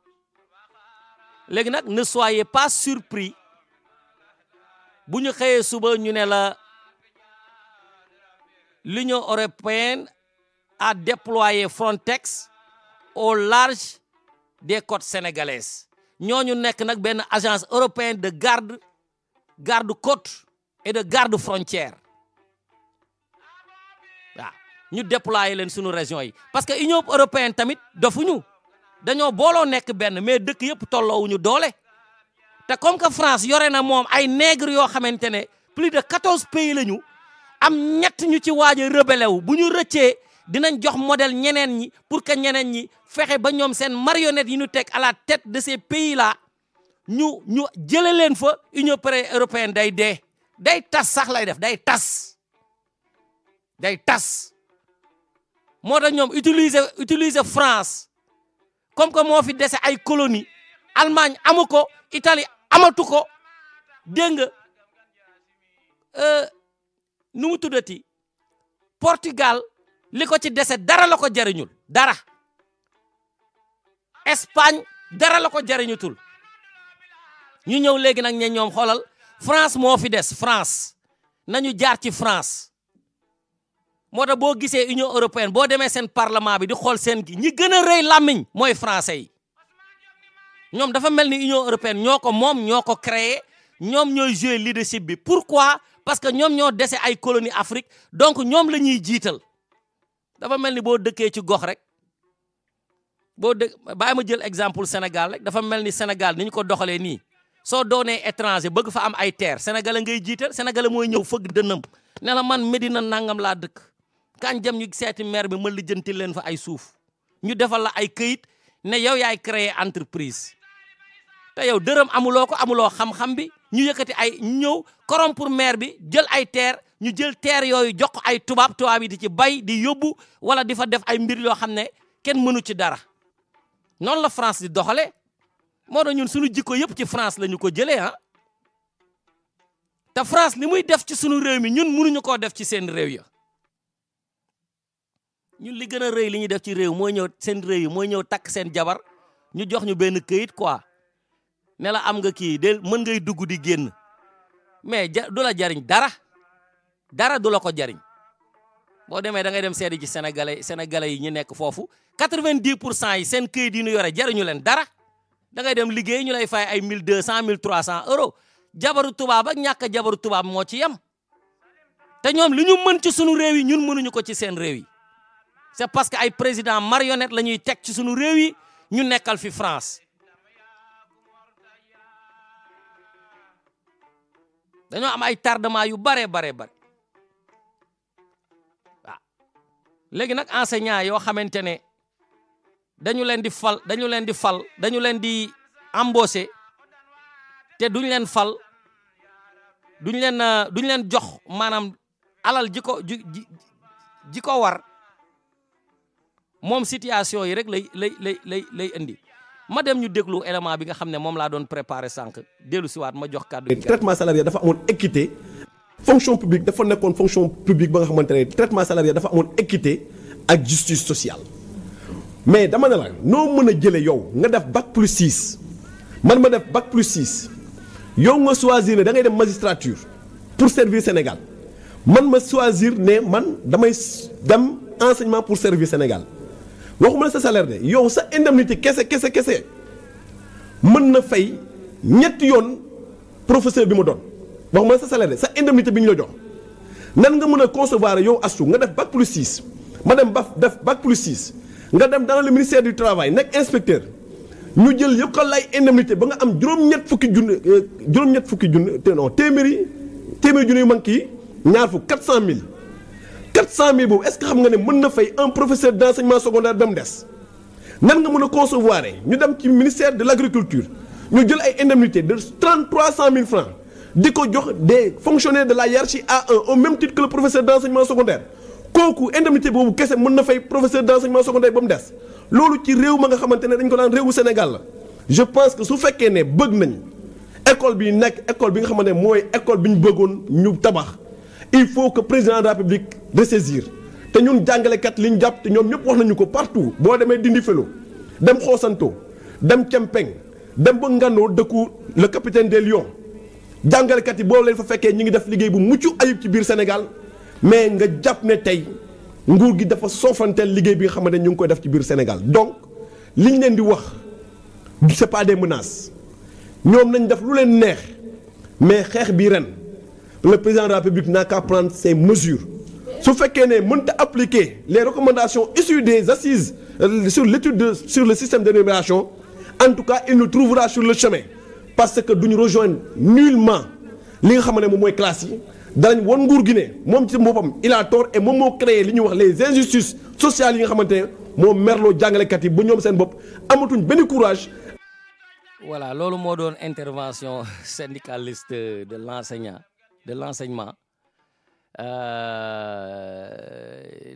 léegi nag ne soyez pas surpris bu ñu xëyee suba ñu ne la l'Union européenne a déployé Frontex au large des côtes sénégalaises ñooñu nekk nag benn agence européenne de garde côte et de garde frontière waaw ñu déployer leen sunu région yi parce que Union européenne tamit dofuñu dañoo booloo nekk benn mais dëkk yëpp tolloowuñu doole te comme que France yore na moom ay nègre yoo xamante ne plus de 14 pays la ñu am ñett ñu ci waaj a rebelle wu bu ñu rëccee dinañ jox modèle ñeneen ñi pour que ñeneen ñi fexe ba ñoom seen marionnette yi ñu teg à la tête de ces pays là ñu jële leen fa Union européenne day tas sax lay def day tas moo tax ñoom utiliser France comme que moo fi dese ay colonie Allemagne amu ko Italie amatu ko dégg nga nu mu tuddati Portugal li ko ci dese dara la ko jariñul dara Espagne dara la ko jariñutul ñu ñëw léegi nag ñoom xoolal France moo fi des France nañu jaar ci France moo tax boo gisee Union européenne boo demee seen parlement bi di xool seen gi ñi gën a rëy làmmiñ mooy français yi ñoom dafa mel ni Union européenne ñoo ko moom ñoo ko créé ñoom ñooy jouer leadership bi pourquoi parce que ñoom ñoo dese ay colonie Afrique donc ñoom la ñuy jiital dafa mel ni boo dëkkee ci gox rek bàyyi ma jël exemple Sénégal rek dafa mel ni Sénégal ni ñu ko doxalee nii soo doonee étranger bëgg fa am ay terre sénégalais ngay jiital sénégalais mooy ñëw fëgg dënnam ne la man Medina nangam laa dëkk kañ jëm ñu seeti maire bi ma lijjanti leen fa ay suuf ñu defal la ay këyit ne yow yaay créer entreprise te yow dërëm amuloo ko amuloo xam-xam bi ñu yëkkati ay ñëw korom pour maire bi jël ay terre ñu jël terre yooyu jox ko ay tubaab yi di ci bay di yóbbu wala di fa def ay mbir yoo xam ne kenn mënu ci dara noonu la France di doxale moo tax ñun suñu jikko yëpp ci France la ñu ko jëlee ah te France li muy def ci suñu réew mi ñun mënuñu koo def ci seen réew ya ñun li gën a rëy li ñuy def ci réew mooy ñëw seen réew yi mooy ñëw takk seen jabar ñu jox ñu benn këyit quoi ne la am nga kii de mën ngay dugg di génn mais du la jariñ dara du la ko jariñ boo demee da ngay dem seedi ci sénégalais yi ñu nekk foofu 90% yi seen këyit yi ñu yore jariñu leen dara da ngay dem liggéey ñu lay fay ay 1200 1300 euros jabaru tubaab ak ñàkk jabaru tubaab moo ci yem te ñoom li ñu mën ci sunu réew yi ñun mënuñu ko ci seen réew yi c'est parce que ay président marionnette la ñuy teg ci sunu réew yi ñu nekkal fi France dañoo am ay tardement yu bare waaw léegi nag enseignant yoo xamante ne dañu leen di embaucher te duñ leen fal duñ leen jox maanaam alal ji ko war moom situation yi rek lay indi ma dem ñu déglu élément bi nga xam ne moom laa doon préparé sànq dellu siwaat ma jox kàddu gi. traitement salarial dafa amoon équité fonction publique dafa nekkoon fonction publique ba nga xamante ne traitement salarial dafa amoon équité ak justice sociale mais dama ne la noo mën a jëlee yow nga def bac+6 man ma def bac+6 yow nga choisir ne da ngay dem magistrature pour servir Sénégal man ma choisir ne man damay dem enseignement pour servir Sénégal waxuma la sa salaire de yow sa indemnité kese mën na fay ñetti yoon professeur bi ma doon waxuma la sa salaire de sa indemnité bi ñu la jox nan nga mën a concevoir yow astu nga def bac+6 ma dem def bac+6 nga dem dans le ministère du travail nekk inspecteur ñu jël yëpp ko lay indemnité ba nga am juróom-ñett fukki junni téeméeri junni yu manqué yi ñaar fukk 400 000 boobu est-ce que xam nga ne mën na fay un professeur d'enseignement secondaire ba mu des nan nga mën a concevoir ñu dem ci ministère de l'agriculture ñu jël ay indemnité de 300 000 francs di ko jox des fonctionnaires de la hiérarchie A1 au même titre que le professeur d'enseignement secondaire kooku indemnité boobu kese mën na fay professeur d'enseignement secondaire ba mu des loolu ci réew ma nga xamante ne dañ ko daan réewu Sénégal la je pense que su fekkee ne bëgg nañ école bi nekk école bi nga xamante ne mooy école bi ñu bëggoon ñu tabax il faut que président de la République ressaisir te ñun jàngalekat li ñu jàpp te ñoom ñëpp wax nañu ko partout boo demee Dindi Felo dem Xoosanto dem Cempeng dem ba Ngandoo dëkku le capitaine des Lions jàngalekat yi boo leen fa fekkee ñi ngi def liggéey bu mucc ayib ci biir Sénégal mais nga jàpp ne tey nguur gi dafa soofanteel liggéey bi nga xamante ne ñu ngi koy def ci biir Sénégal donc li ñu leen di wax c'est pas des menaces ñoom nañ def lu leen neex mais xeex bi ren le président de la République n'a qu'à prendre ses mesures su fekkee ne mënta appliquer les recommandations issues des assises sur l'étude sur le système de rémunération en tout cas il nous trouvera sur le chemin parce que duñu rejoindre nullement li nga xam ne moom mooy classe yi danañ won nguur gi ne moom ci boppam il a tort et moom moo créé li ñuy wax les injustices sociales yi nga xamante ne moo merloo jàngalekat yi ba ñoom seen bopp amatuñ benn courage. voilà loolu moo doon intervention syndicaliste de l'enseignement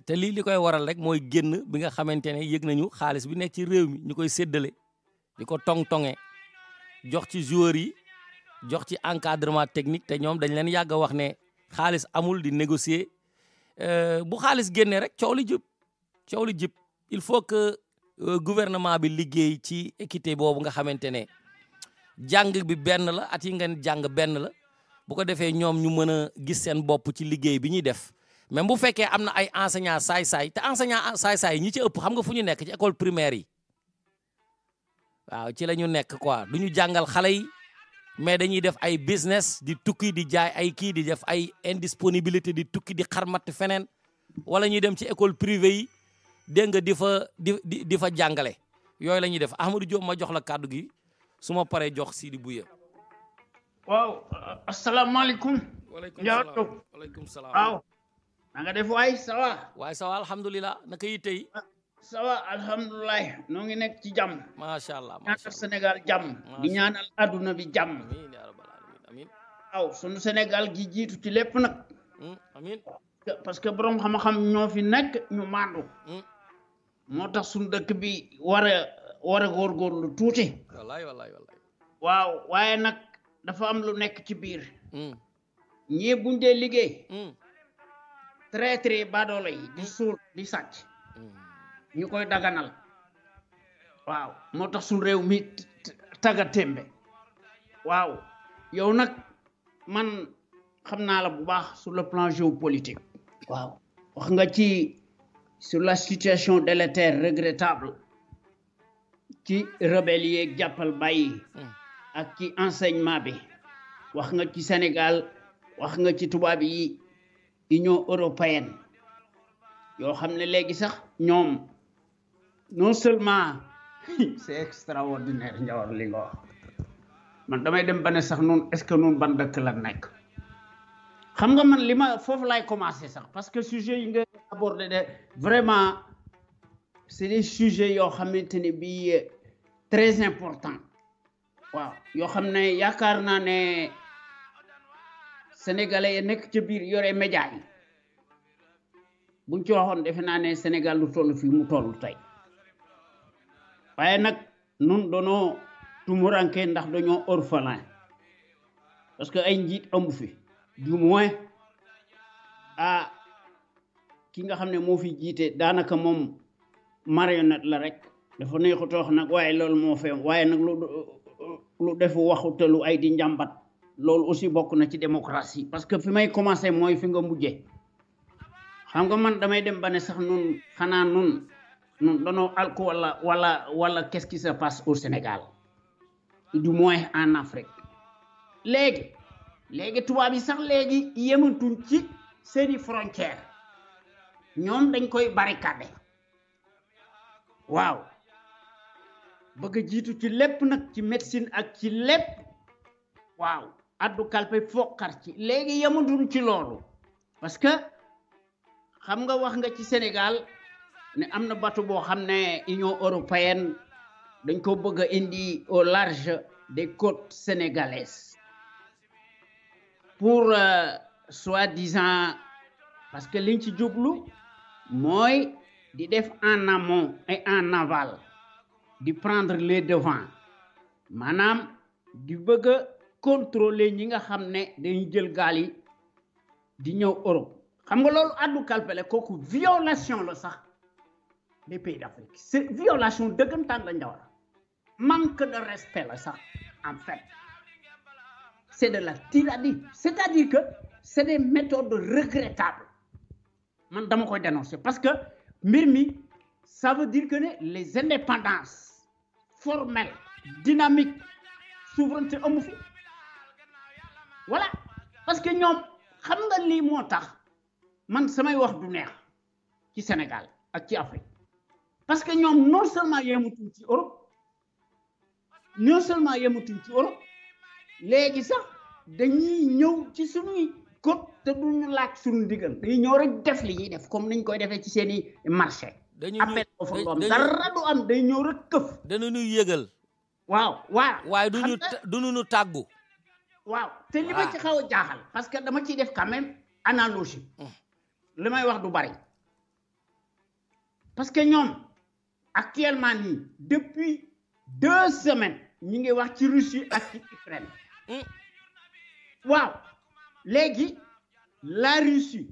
te lii li koy waral rek mooy génn bi nga xamante ne yëg nañu xaalis bi nekk ci réew mi ñu koy séddale di ko tong-tonge jox ci joueurs yi jox ci encadrement technique te ñoom dañ leen yàgg a wax ne xaalis amul di négocier bu xaalis génnee rek coow li jib il faut que gouvernement bi liggéey ci équité boobu nga xamante ne jàng bi benn la at yi ngeen jàng benn la bu ko defee ñoom ñu mën a gis seen bopp ci liggéey bi ñuy def même bu fekkee am na ay enseignants saay-saay te enseignants saay-saay ñi ci ëpp xam nga fu ñu nekk ci école primaire yi waaw ci la ñu nekk quoi du ñu jàngal xale yi mais dañuy def ay business di tukki di jaay ay kii di def ay indisponibilité di tukki di xarmat feneen wala ñuy dem ci école privée yi dégg nga di fa jàngale yooyu la ñuy def Ahmadou Diop ma jox la kàddu gi su ma paree jox Sidi Bouya. waaw asalaamaaleykum. waaleykum salaam waaw. na nga def waay ça va. waay ça va alhamdulilah naka yi tey. ça va alhamdulilah noo ngi nekk ci jàmm. macha allah ñaanal Sénégal jàmm. di ñaanal adduna bi jàmm. amiin yaa rabbal aalamiin. waaw sunu Sénégal gi jiitu ci lépp nag. amiin. parce que borom xam-xam ñoo fi nekk ñu maandu. moo tax sunu dëkk bi war a góorgóorlu tuuti. wallaay. waaw waaye nag dafa am lu nekk ci biir. ñii buñ dee liggéey. traître baadoolo yi di suul di sàcc. ñu koy daganal. waaw moo tax suñu réew mi taga témbe. waaw yow nag man xam naa la bu baax sur le plan géopolitique. waaw wax nga ci sur la situation délétère regrettable ci rebelle yeeg jàppal bàyyi ak ci enseignement bi wax nga ci Sénégal wax nga ci tubaab yi Union européenne yoo xam ne léegi sax ñoom non seulement c'est extraordinaire njawar li nga wax man damay dem ba ne sax nun est-ce que nun ban dëkk la nekk xam nga man li ma foofu laay commencer sax parce que sujet yi nga abordé de vraiment c'est des sujets yoo xamante ne bii très important waaw yoo xam ne yaakaar naa ne sénégalais yi nekk ca biir yore média yi buñ ci waxoon defe naa ne Sénégal lu toll fii mu toll tey waaye nag nun doonoo tumuranke ndax dañoo orphelin parce que ay njiit amu fi du moins ki nga xam ne moo fi jiite daanaka moom marionnette la rek dafa neexut wax nag waaye loolu moo fi waaye nag lu defu waxutalu ay di njàmbat loolu aussi bokk na ci démocratie parce que fi may commencer mooy fi nga mujjee xam nga man damay dem ba ne sax nun xanaa nun danoo alko wala qu'est-ce qui se passe au Sénégal du moins en Afrique léegi tubaab yi sax léegi yematuñ ci seeni frontière ñoom dañ koy barricade waaw bëgg a jiitu ci lépp nag ci médecine ak ci lépp waaw addu kalpe foqar ci léegi yematuñ ci loolu parce que xam nga wax nga ci Sénégal ne am na bateau boo xam ne Union européenne dañ ko bëgg a indi au large des côtes sénégalaises pour soi-disant parce que liñ ci jublu mooy di def en amont et en aval di prendre les devants maanaam di bëgg a contrôler ñi nga xam ne dañuy jël gaal yi di ñëw Europe xam nga loolu addu kalpele kooku violation la sax des pays d'Afrique c'est violation dëggantaan la njawar manque de respect la sax en fait c'est de la tyrannie c'est-à-dire que c'est des méthodes regrettables man dama koy dénoncer parce que mbir mi ça veut dire que les indépendances formelles dynamiques souveraineté amu fi voilà parce que ñoom xam nga lii moo tax man samay wax du neex ci Sénégal ak ci Afrique parce que ñoom non seulement yematuñ ci Europe léegi sax dañuy ñëw ci suñuy côte te duñu laaj suñu digal dañuy ñëw rek def li ñuy def comme niñ koy defee ci seeni marché appel offre du am dara du am day ñëw rek këf dañu ñuy yëgal waaw waaye duñu ñu tàggu waaw te li ma ci xaw a jaaxal parce que dama ciy def quand même analogie li may wax du bari parce que ñoom actuellement nii depuis 2 semaines ñi ngi wax ci Russie ak ci Ukraine waaw léegi la Russie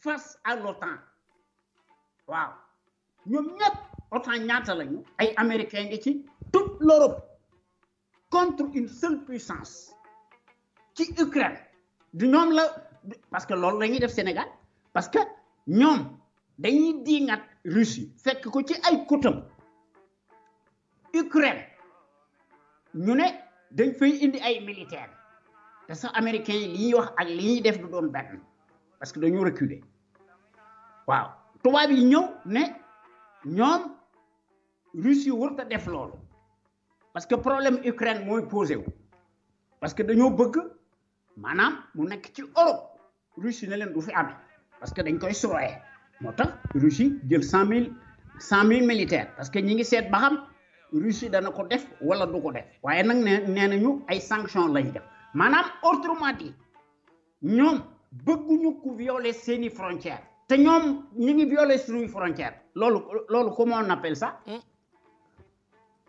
face à l'OTAN waaw ñoom ñëpp OTAN ñaata lañu ay américains ngi ci toute l'Europe contre une seule puissance ci Ukraine du ñoom la parce que loolu lañuy def Sénégal parce que ñoom dañuy diingat Russie fekk ko ci ay kutam Ukraine ñu ne dañ fay indi ay militaires te sax américains yi li ñuy wax ak li ñuy def du doon benn parce que dañoo reculer waaw tubaab yi ñëw ne ñoom Russie warut a def loolu parce que problème Ukraine mooy posé wu parce que dañoo bëgg maanaam mu nekk ci Europe Russie ne leen du fi amee parce que dañ koy surveiller moo tax Russie jël 100 000 militaires parce que ñi ngi seet ba xam Russie dana ko def wala du ko def waaye nag nee nañu ay sanctions lañ def maanaam autrement dit ñoom bëgguñu ku violer seeni frontières te ñoom ñi ngi violer suñuy frontières loolu comment on appelle ça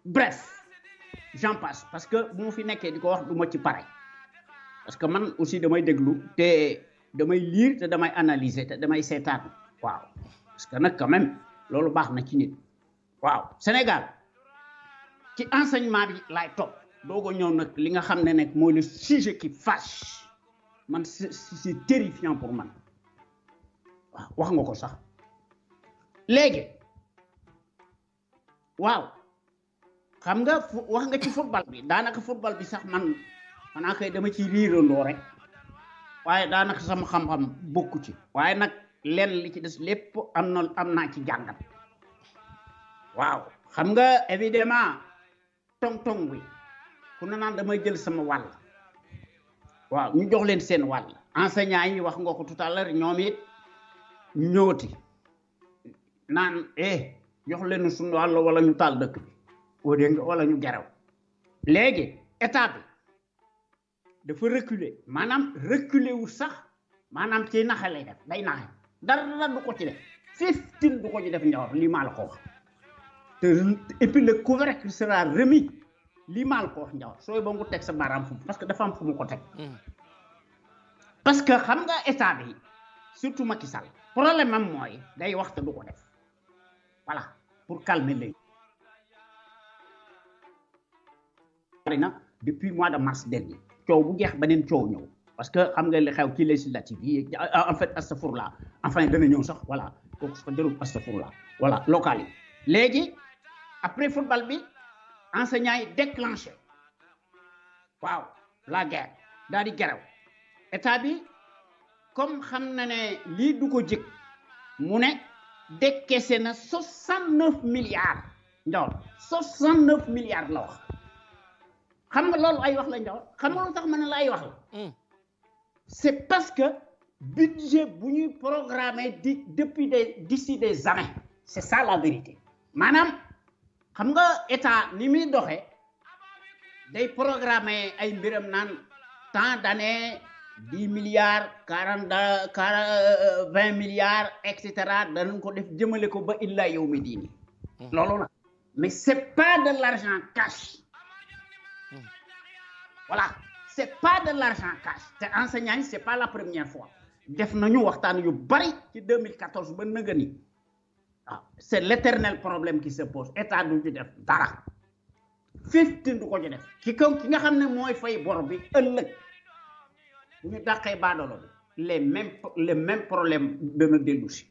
bref j'en passe parce que bu ma fi nekkee di ko wax du ma ci pare parce que man aussi damay déglu te damay lire te damay analyser te damay seetaan waaw parce que nag quand même loolu baax na ci nit waaw Sénégal ci enseignement bi laay topp doog a ñëw nag li nga xam ne nag mooy le sujet qui fâche man c'est terrifiant pour man waaw wax nga ko sax léegi waaw xam nga wax nga ci football bi daanaka football bi sax man xanaa kay dama ci riirandoo rek waaye daanaka sama xam-xam bokku ci waaye nag lenn li ci des lépp am naa ci jàngat waaw xam nga évidemment tong-tong bi ku ne naan damay jël sama wàll waaw ñu jox leen seen wàll enseignants yi wax nga ko tout à l'heure ñoom it ñu ñëwati naan jox leen suñu wàll wala ñu taal dëkk bi au dégg wala ñu geraw léegi état bi dafa reculer maanaam reculer wu sax maanaam ci naxe lay def day naxe dara du ko ci def 15 du ko ci def njawar lii maa la ko wax te et puis le couvercle sera remis lii maa la ko wax njawar sooy ba ngu teg sa baaraam fu parce que dafa am fu mu ko teg parce que xam nga état bi surtout Macky Sall problème am mooy day wax te du ko def voilà pour calmer les na depuis mois de mars dernier coow bu jeex beneen coow ñëw parce que xam nga li xew ci législative yi en fait astafurla enfin dana ñëw sax voilà kooku sax jarul astafurla voilà local yi léegi après football bi enseignants yi déclenché waaw la guerre daal di geraw état bi comme xam na ne lii du ko jëkk mu ne décaissé na 69 milliards ndaw 69 milliards la wax xam nga loolu ay wax la ndaw xam nga lu tax ma ne la ay wax la c'est parce que budget bu ñuy programmer depuis d'ici des années c'est ça la vérité maanaam xam nga état ni muy doxee day programmer ay mbiram naan tant d'années 10 milliards 20 milliards etc. danañ ko def jëmale ko ba illa yow mi diini loolu la mais c'est pas de l'argent cash voilà c'est pas de l'argent cash te enseignants yi c'est pas la première fois def nañu waxtaan yu bari ci 2014 ba nëga ni waaw c'est l'éternel problème qui se pose état du ci def dara 15 du ko ci def ki nga xam ne mooy fay bor bi ëllëg bu ñu dàqee baadoolo bi les mêmes problèmes dana dellu si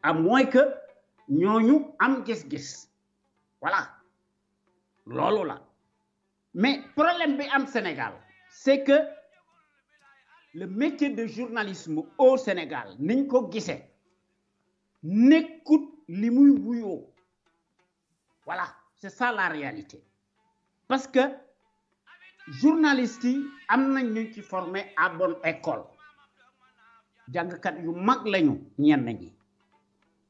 à moins que ñooñu am gis-gis voilà loolu la mais problème bi am Sénégal c'est que le métier de journalisme au Sénégal niñ ko gisee nekkut li muy wuyoo voilà c'est ça la réalité parce que journalistes yi am nañ ñu ci formé à bonne école jàngkat yu mag lañu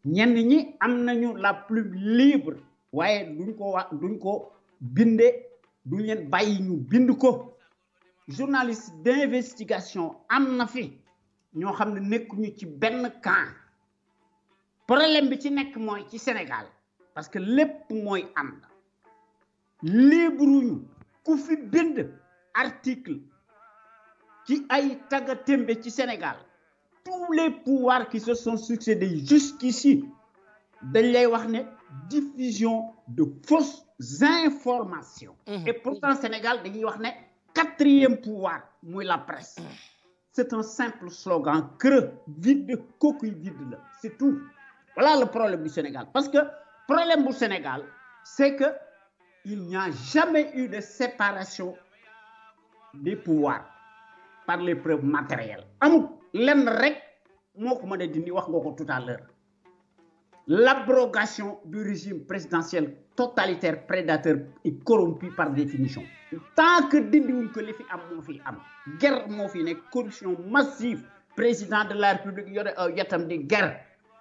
ñenn ñi am nañu la plume libre waaye duñ ko binde duñ leen bàyyi ñu bind ko journaliste d'investigation am na fi ñoo xam ne nekkuñu ci benn camp problème bi ci nekk mooy ci Sénégal parce que lépp mooy am libre ñu ku fi bind article ci ay tagga témbe ci Sénégal tous les pouvoirs qui se sont succédés jusqu'ici dañ lay wax ne diffusion de fausses informations et pourtant Sénégal dañuy wax ne 4e pouvoir muy la presse c'est un simple slogan creux vide coquille vide là c'est tout voilà le problème du Sénégal parce que problème du Sénégal c'est que il n'y a jamais eu de séparation des pouvoirs par les preuves matérielles amul lenn rek moo ko mën a dindi wax nga ko tout à l'heure l'abrogation du régime présidentiel totalitaire prédateur et corrompu par définition tant que dindiwuñ ko li fi am moo fi am guerre moo fi nekk corruption massive président de la République yore yatam di guerre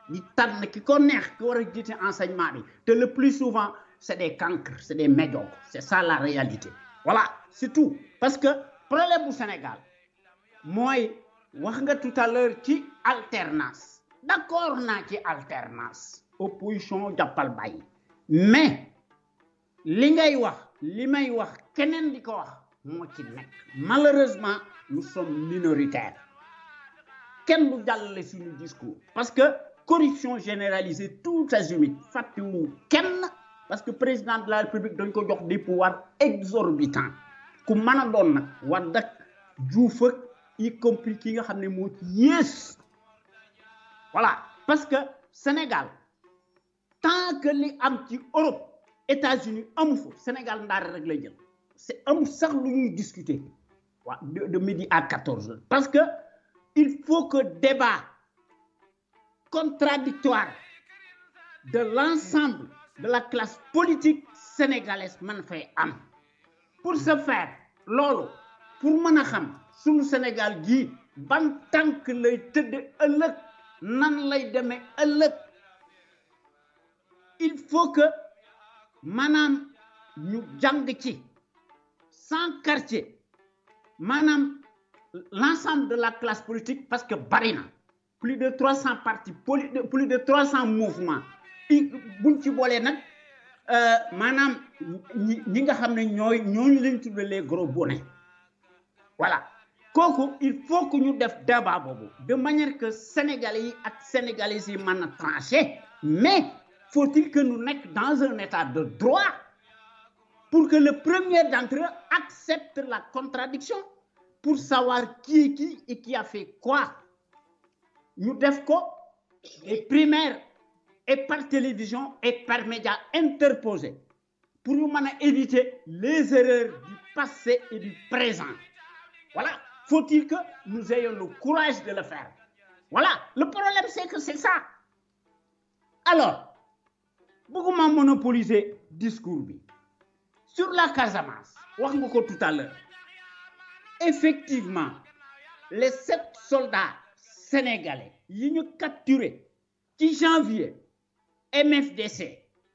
di tànn ki ko neex ki war a jiite enseignement bi te le plus souvent c'est des cancres c'est des médiocres c'est ça la réalité voilà c'est tout parce que problème bu Sénégal mooy wax nga tout à l'heure ci alternance d'accord naa ci alternance opposition jàppal bàyyi mais li ngay wax li may wax keneen di ko wax moo ci nekk malheureusement nous sommes minoritaires kenn du jàllale suñu discours parce que corruption généralisée tout azimut fàttewu kenn parce que président de la République dañ ko jox des pouvoirs exorbitants ku mën a doon nag Wade ak Diouf ak y compris ki nga xam ne moo ci yées voilà parce que Sénégal tant que li am ci Europe États-Unis amu fa Sénégal ndaare rek lay jël c'est amul sax lu ñuy discuter waaw de midi à 14h parce que il faut que débat contradictoire de l'ensemble de la classe politique sénégalaise mën fay am pour ce faire loolu pour mën a xam suñu Sénégal gii ban tànk lay tëdd ëllëg nan lay demee ëllëg il faut que maanaam ñu jàng ci sans quartier maanaam l'ensemble de la classe politique parce que bari na plus de 300 partis plus de 300 mouvements buñ ci boolee nag maanaam ñi nga xam ne ñooñu lañ tuddee les gros bonnets voilà kooku il faut que ñu def débat boobu de manière que sénégalais yi ak sénégalaises yi mën a trancher mais faut-il que nous nekk dans un état de droit pour que le premier d'entre eux accepte la contradiction pour savoir qui est qui et qui a fait quoi ñu def ko les primaires et par télévision et par médias interposés pour ñu mën a éviter les erreurs du passé et du présent voilà faut-il que nous ayons le courage de le faire voilà le problème c'est que c'est ça alors bëgguma monopoliser discours bi sur la Casamance wax nga ko tout à l'heure effectivement les 7 soldats sénégalais yi ñu capturé ci janvier MFDC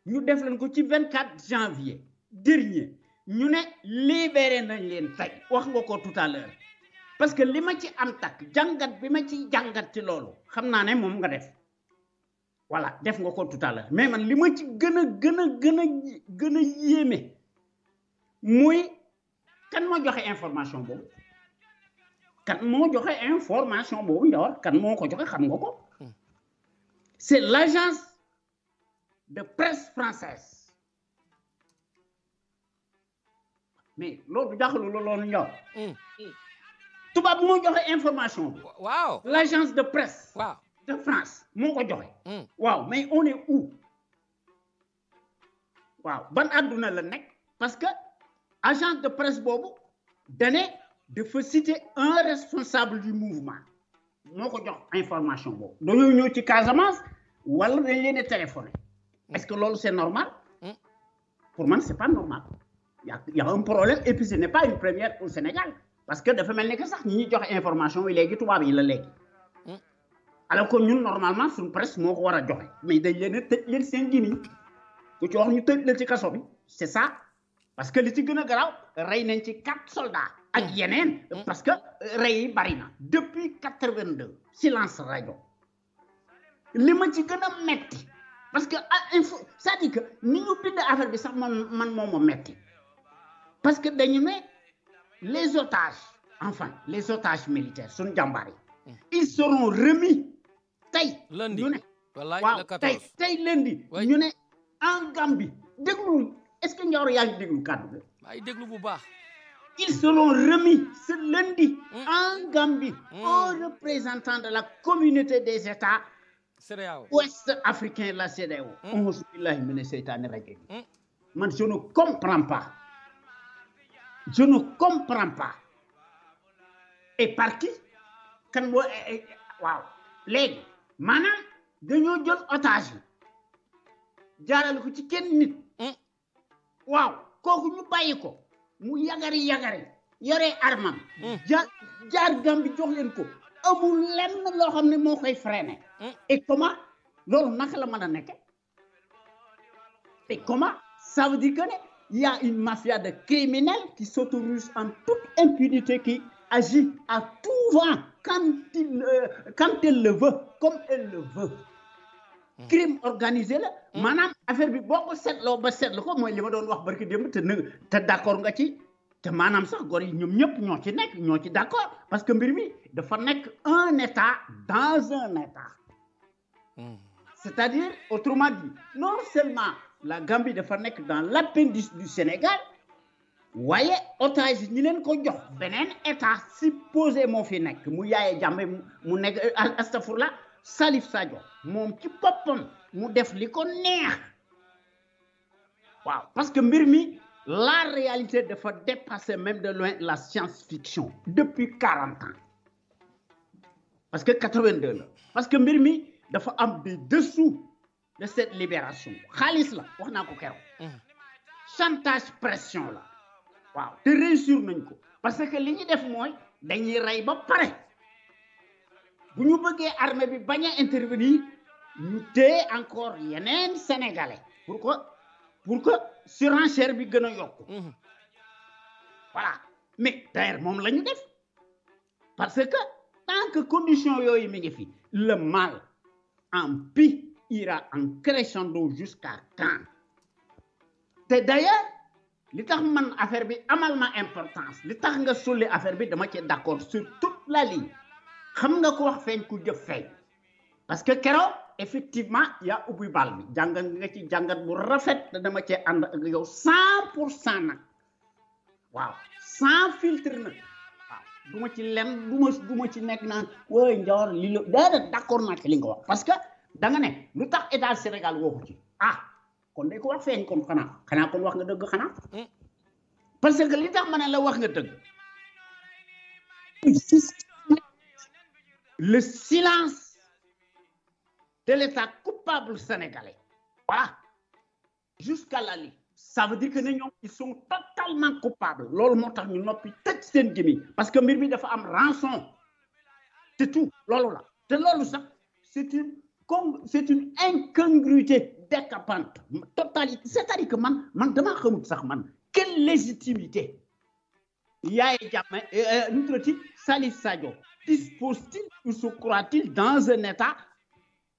ñu def leen ko ci 24 janvier dernier ñu ne libéré nañ leen tey wax nga ko tout à l'heure parce que li ma ci am takk jàngat bi ma ci jàngat ci loolu xam naa ne moom nga def voilà def nga ko tout à l'heure mais man li ma ci gën a yéeme muy kan moo joxe information boobu Ndiawar kan moo ko joxe xam nga ko c'est l'agence de presse française mais loolu jaaxalu loolu Ndiawar tubaab moo joxe information bi waaw l'agence de presse waaw de France moo ko joxe waaw mais on est où waaw ban àdduna la nekk parce que agence de presse boobu dane dafa citer un responsable du mouvement moo ko jox information boobu dañoo ñëw ci Casamance wala dañ leen a téléphoné est-ce que loolu c'est normal pour man c'est pas normal y a un problème et puis ce n'est pas une première au Sénégal parce que dafa mel ni que sax ñi ñuy joxe information yi léegi tubaab yi la léegi alors que ñun normalement suñu presse moo ko war a joxe mais dañ leen a tëj leen seen gémmiñ ku ci wax ñu tëj la ci kaso bi c'est ça parce que li ci gën a garaaw rey nañ ci 4 soldats ak yeneen parce que rey yi bari na depuis 82 silence rajo li ma ci gën a metti parce que c'est-à-dire que ni ñu bind affaire bi sax man moo ma metti parce que dañu ne les otages enfin les otages militaires suñu jàmbaar yi ils seront remis tey lundi ñu ne wallaay waaw le 14 tey lundi ñu ne en Gambie déglu est-ce que Ndiawar yaa ngi déglu kàddu bi ay déglu bu baax ils seront remis ce lundi en Gambie aux représentants de la communauté des États ouest-africains la CEDEAO. Auzu billahi mina seytaani rajiim. Man je ne comprends pas. Je ne comprends pas. Et par qui kan moo waaw léegi maanaam dañoo jël otage yi jaarale ko ci kenn nit waaw kooku ñu bàyyi ko mu yagari yore armam jaar Gambie jox leen ko amul lenn loo xam ne moo koy freiner et comment loolu naka la mën a nekk et comment ça veut dire que ne il y a une mafia de criminels qui s'autorise en toute impunité qui agit à tout vent quand elle le veut comme elle le veut crime organisé la maanaam affaire bi boo ko seetloo ba seetlu ko mooy li ma doon wax barki démb te d'accord nga ci te maanaam sax gor yi ñoom ñëpp ñoo ci nekk ñoo ci d'accord parce que mbir mi dafa nekk un état dans un état c'est-à-dire autrement dit non seulement la Gambie dafa nekk dans l'appendice du Sénégal waaye otage yi ñi leen ko jox beneen état supposé moo fi nekk mu Yaya Jammeh mu nekk astafurlah Salif Sadio moom ci boppam mu def li ko neex waaw parce que mbir mi la réalité dafa dépasser même de loin la science-fiction depuis 40 ans parce que 82 la parce que mbir mi dafa am des dessous de cette libération xaalis la wax naa ko keroog chantage pression la waaw te réussir nañ ko parce que li ñu def mooy dañuy rey ba pare bu ñu bëggee armée bi bañ a intervenir ñu téye encore yeneen sénégalais pour que surenchère bi gën a yokku voilà mais d'ailleurs moom la ñu def parce que tant que condition yooyu mi ngi fi le mal ira en crescendo jusqu'à quand te d'ailleurs li tax man affaire bi amal ma importance li tax nga sulli affaire bi dama ci d'accord sur toute la ligne xam nga ko wax feeñ ku jëf feeñ parce que keroog effectivement yaa ubbi bal bi jàngat nga ci jàngat bu rafet te dama cee ànd ak yow 100% nag waaw sans filtre nag waaw du ma ci lem du ma ci nekk naan wooy Ndiawar li la déedéet d'accord naa ci li nga wax parce que da nga ne lu tax état Sénégal waxu ci kon day ko wax feeñ kon xanaa kon wax nga dëgg xanaa parce que li tax ma ne la wax nga dëgg le silence de l'état coupable sénégalais voilà jusqu'à la lit ça veut dire que ne ñoom ils sont totalement coupables loolu moo tax ñu noppi tëj seen gémmiñ parce que mbir mi dafa am rançon c'est tout loolu la te loolu sax c'est une incongruité décapante totalité c'est-à-dire que man damaa xamut sax man quelle légitimité Yaya Jammeh nu mu tuddati Salif Sadio dispose-t-il ou se croit-il dans un état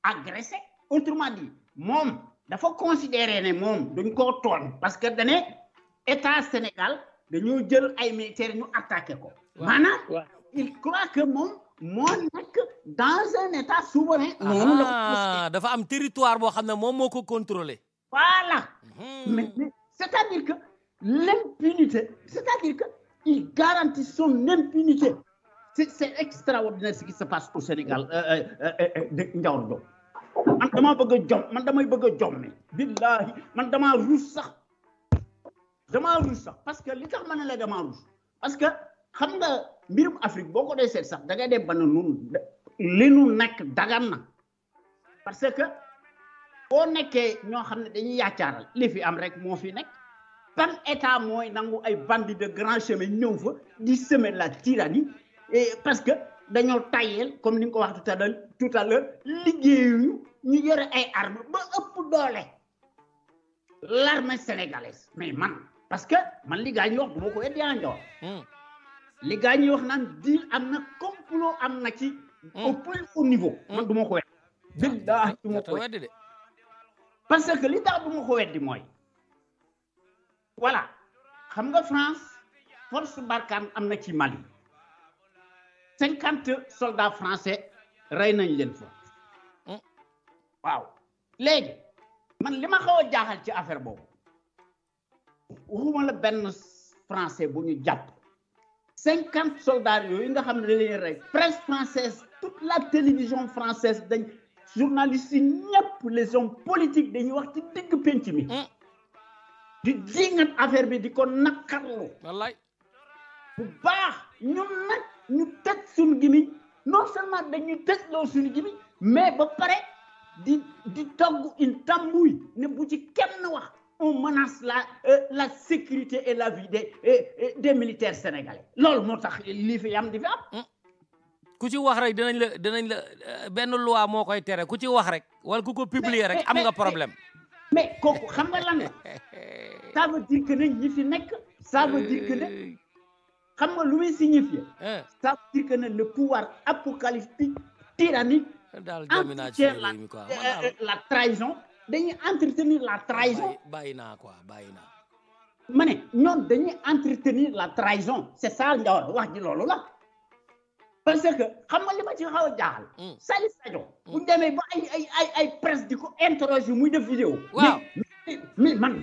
agressé autrement dit moom dafa considérer ne moom dañ koo tooñ parce que dane état Sénégal dañoo jël ay militaires ñu attaqué ko maanaam il croit que moom moo nekk dans un état souverain noonu la dafa am territoire boo xam ne moom moo ko contrôlé voilà mais c'est-à-dire que l'impunité c'est-à-dire que il garantit son impunité c'est extraordinaire ce qui se passe au Sénégal Ndiawar Diop man damaa bëgg a jom man damay bëgg a jommi billahi man damaa ruus sax parce que li tax ma ne la damaa ruus parce que xam nga mbirum Afrique boo ko dee seet sax da ngay dem ba ne nun li nu nekk dagan na parce que boo nekkee ñoo xam ne dañuy yaacaaral li fi am rek moo fi nekk ban état mooy nangu ay bandits de grand chemin ñëw fa di semer la tyrannie et parce que dañoo tayel comme ni nga ko wax tout à l'heure liggéeyuñu ñu yore ay armes ba ëpp doole l'armée sénégalaise mais man parce que man li gaa ñi wax du ma ko weddi anjoor li gaa ñi wax naan deal am na complot am na ci au plus haut niveau man du ma ko weddi dëgg daa du ma ko weddi parce que li tax du ma ko weddi mooy voilà xam nga France force Barkhane am na ci Mali 50 soldats français rey nañ leen fa waaw léegi man li ma xaw a jaaxal ci affaire boobu waxuma la benn français bu ñu jàpp 50 soldats yooyu nga xam ne dañ leen rey presse française toute la télévision française dañ journalistes yi ñëpp les hommes politiques dañuy wax ci digg penc mi di dingat affaire bi di ko naqarlu wallaay bu baax ñun nag ñu tëj suñu gimiñ non seulement dañuy tëj loo suñu gimiñ mais ba pare di togg une tambouille ne bu ci kenn wax on menace la sécurité et la vie des militaires sénégalais loolu moo tax lii fi am di fi am ku ci wax rek dinañ la benn loi moo koy tere ku ci wax rek wala ku ko publier rek am nga problème mais kooku xam nga lan la ça veut dire que ne ñi fi nekk ça veut dire que ne xam nga lu muy signifier ça veut dire que ne le pouvoir apocalyptique tyrannique entretient la trahison dañuy entretenir la trahison bàyyi naa ma ne ñoom dañuy entretenir la trahison c'est ça Ndiawar wax ji loolu la parce que xam nga li ma ci xaw a jaaxal Salif Sadio bu demee ba ay presse di ko interroger muy def vidéo waaw mais man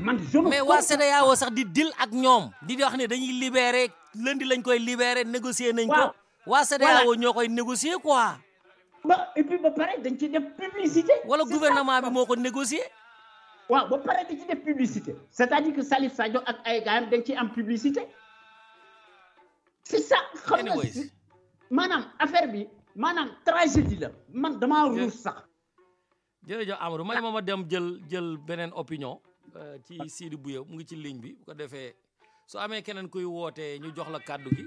mais waa CEDEAO sax di dil ak ñoom di wax ne dañuy libérer lundi lañ koy libérer négocier nañ ko waa CEDEAO ñoo koy négocier quoi ba et puis ba pare dañ ci def publicité wala gouvernement bi moo ko négocier waaw ba pare dañ ci def publicité c'est-à-dire que Salif Sadio ak ay gaayam dañ ci am publicité c'est ça xam nga maanaam affaire bi maanaam tragédie la man damaa ruus sax jërëjëf Amadou may ma dem jël beneen opinion ci Sidi Bouye mu ngi ci ligne bi bu ko defee su amee keneen kuy wootee ñu jox la kàddu gi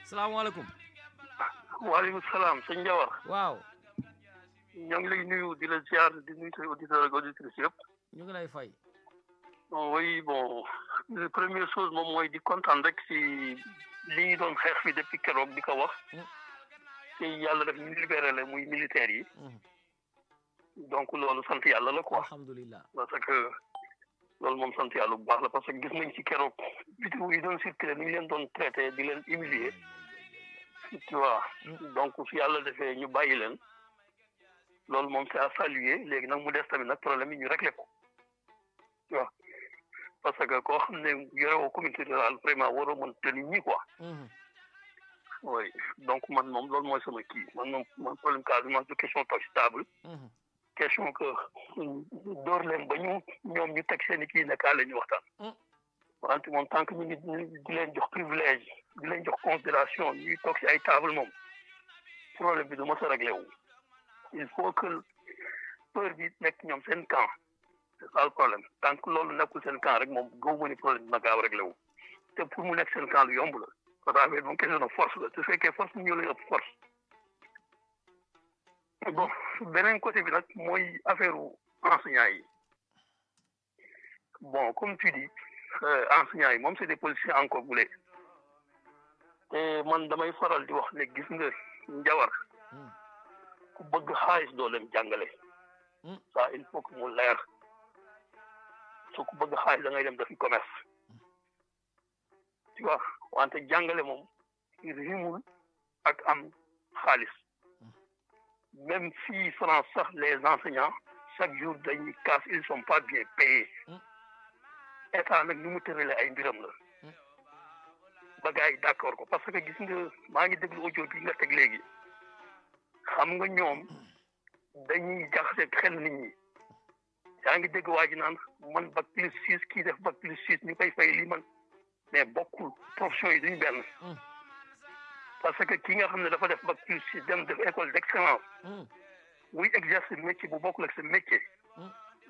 salaamaaleykum waaleykum salaam sëñ Ndiawar waaw ñoo ngi lay nuyu di la ziar di nuyu say auditeurs ak auditrices yëpp ñu ngi lay fay oui bon première chose moom mooy di kontaan rek si li ñu doon xeex fi depuis keroog di ko wax te yàlla def ñu libéré la muy militaires yi donc loolu sant yàlla la quoi alhamdulilah parce que loolu moom sant yàlla bu baax la parce que gis nañ ci keroog vidéo yi doon circulé ni ñu leen doon traité di leen humilier tu vois donc su yàlla defee ñu bàyyi leen loolu moom c'est à saluer léegi nag mu des tamit nag problème yi ñu réglé ko tu vois parce que koo xam ne yorewoo communauté rurale vraiment waroo mën te nit ñi quoi oui donc man moom loolu mooy sama kii man problème Casamance du question toog si table question que door leen ba ñoom ñu teg seen i kii ne kaa la ñu waxtaan wante moom tant que ñu ngi di leen jox privilège di leen jox considération ñuy toog si ay table moom problème bi du mos a réglé wu il faut que peur bi nekk ñoom seen camp c'est ça le problème tant que loolu nekkul seen camp rek moom gëw ma ni problème dina gaaw réglé wu te pour mu nekk seen camp lu yomb la parce que affaire moom question de force la su fekkee force mu ñëw lay ëpp force bon beneen côté bi nag mooy affaire enseignants yi bon comme tu dis enseignants yi moom c'est des politiciens encore bu léegi te man damay faral di wax ne gis nga Ndiawar ku bëgg xaalis doo leen jàngale ça il faut que mu leer su ku bëgg xaalis da ngay dem defi commerce tu vois wante jàngale moom rimul ak am xaalis même si France sax les enseignants chaque jour dañuy casse ils sont pas bien payés état nag ni mu tëralee ay mbiram la ba gars yi d'accord ko parce que gis nga maa ngi déglu audio bi nga teg léegi xam nga ñoom dañuy jaxase xel nit ñi yaa ngi dégg waa ji naan man bac plus 6 kii def bac plus 6 ñu koy fay lii man mais bokkul profession yi duñ benn parce que ki nga xam ne dafa def bac plus 6 dem def école d'excellence muy exercer métier bu bokkul ak sa métier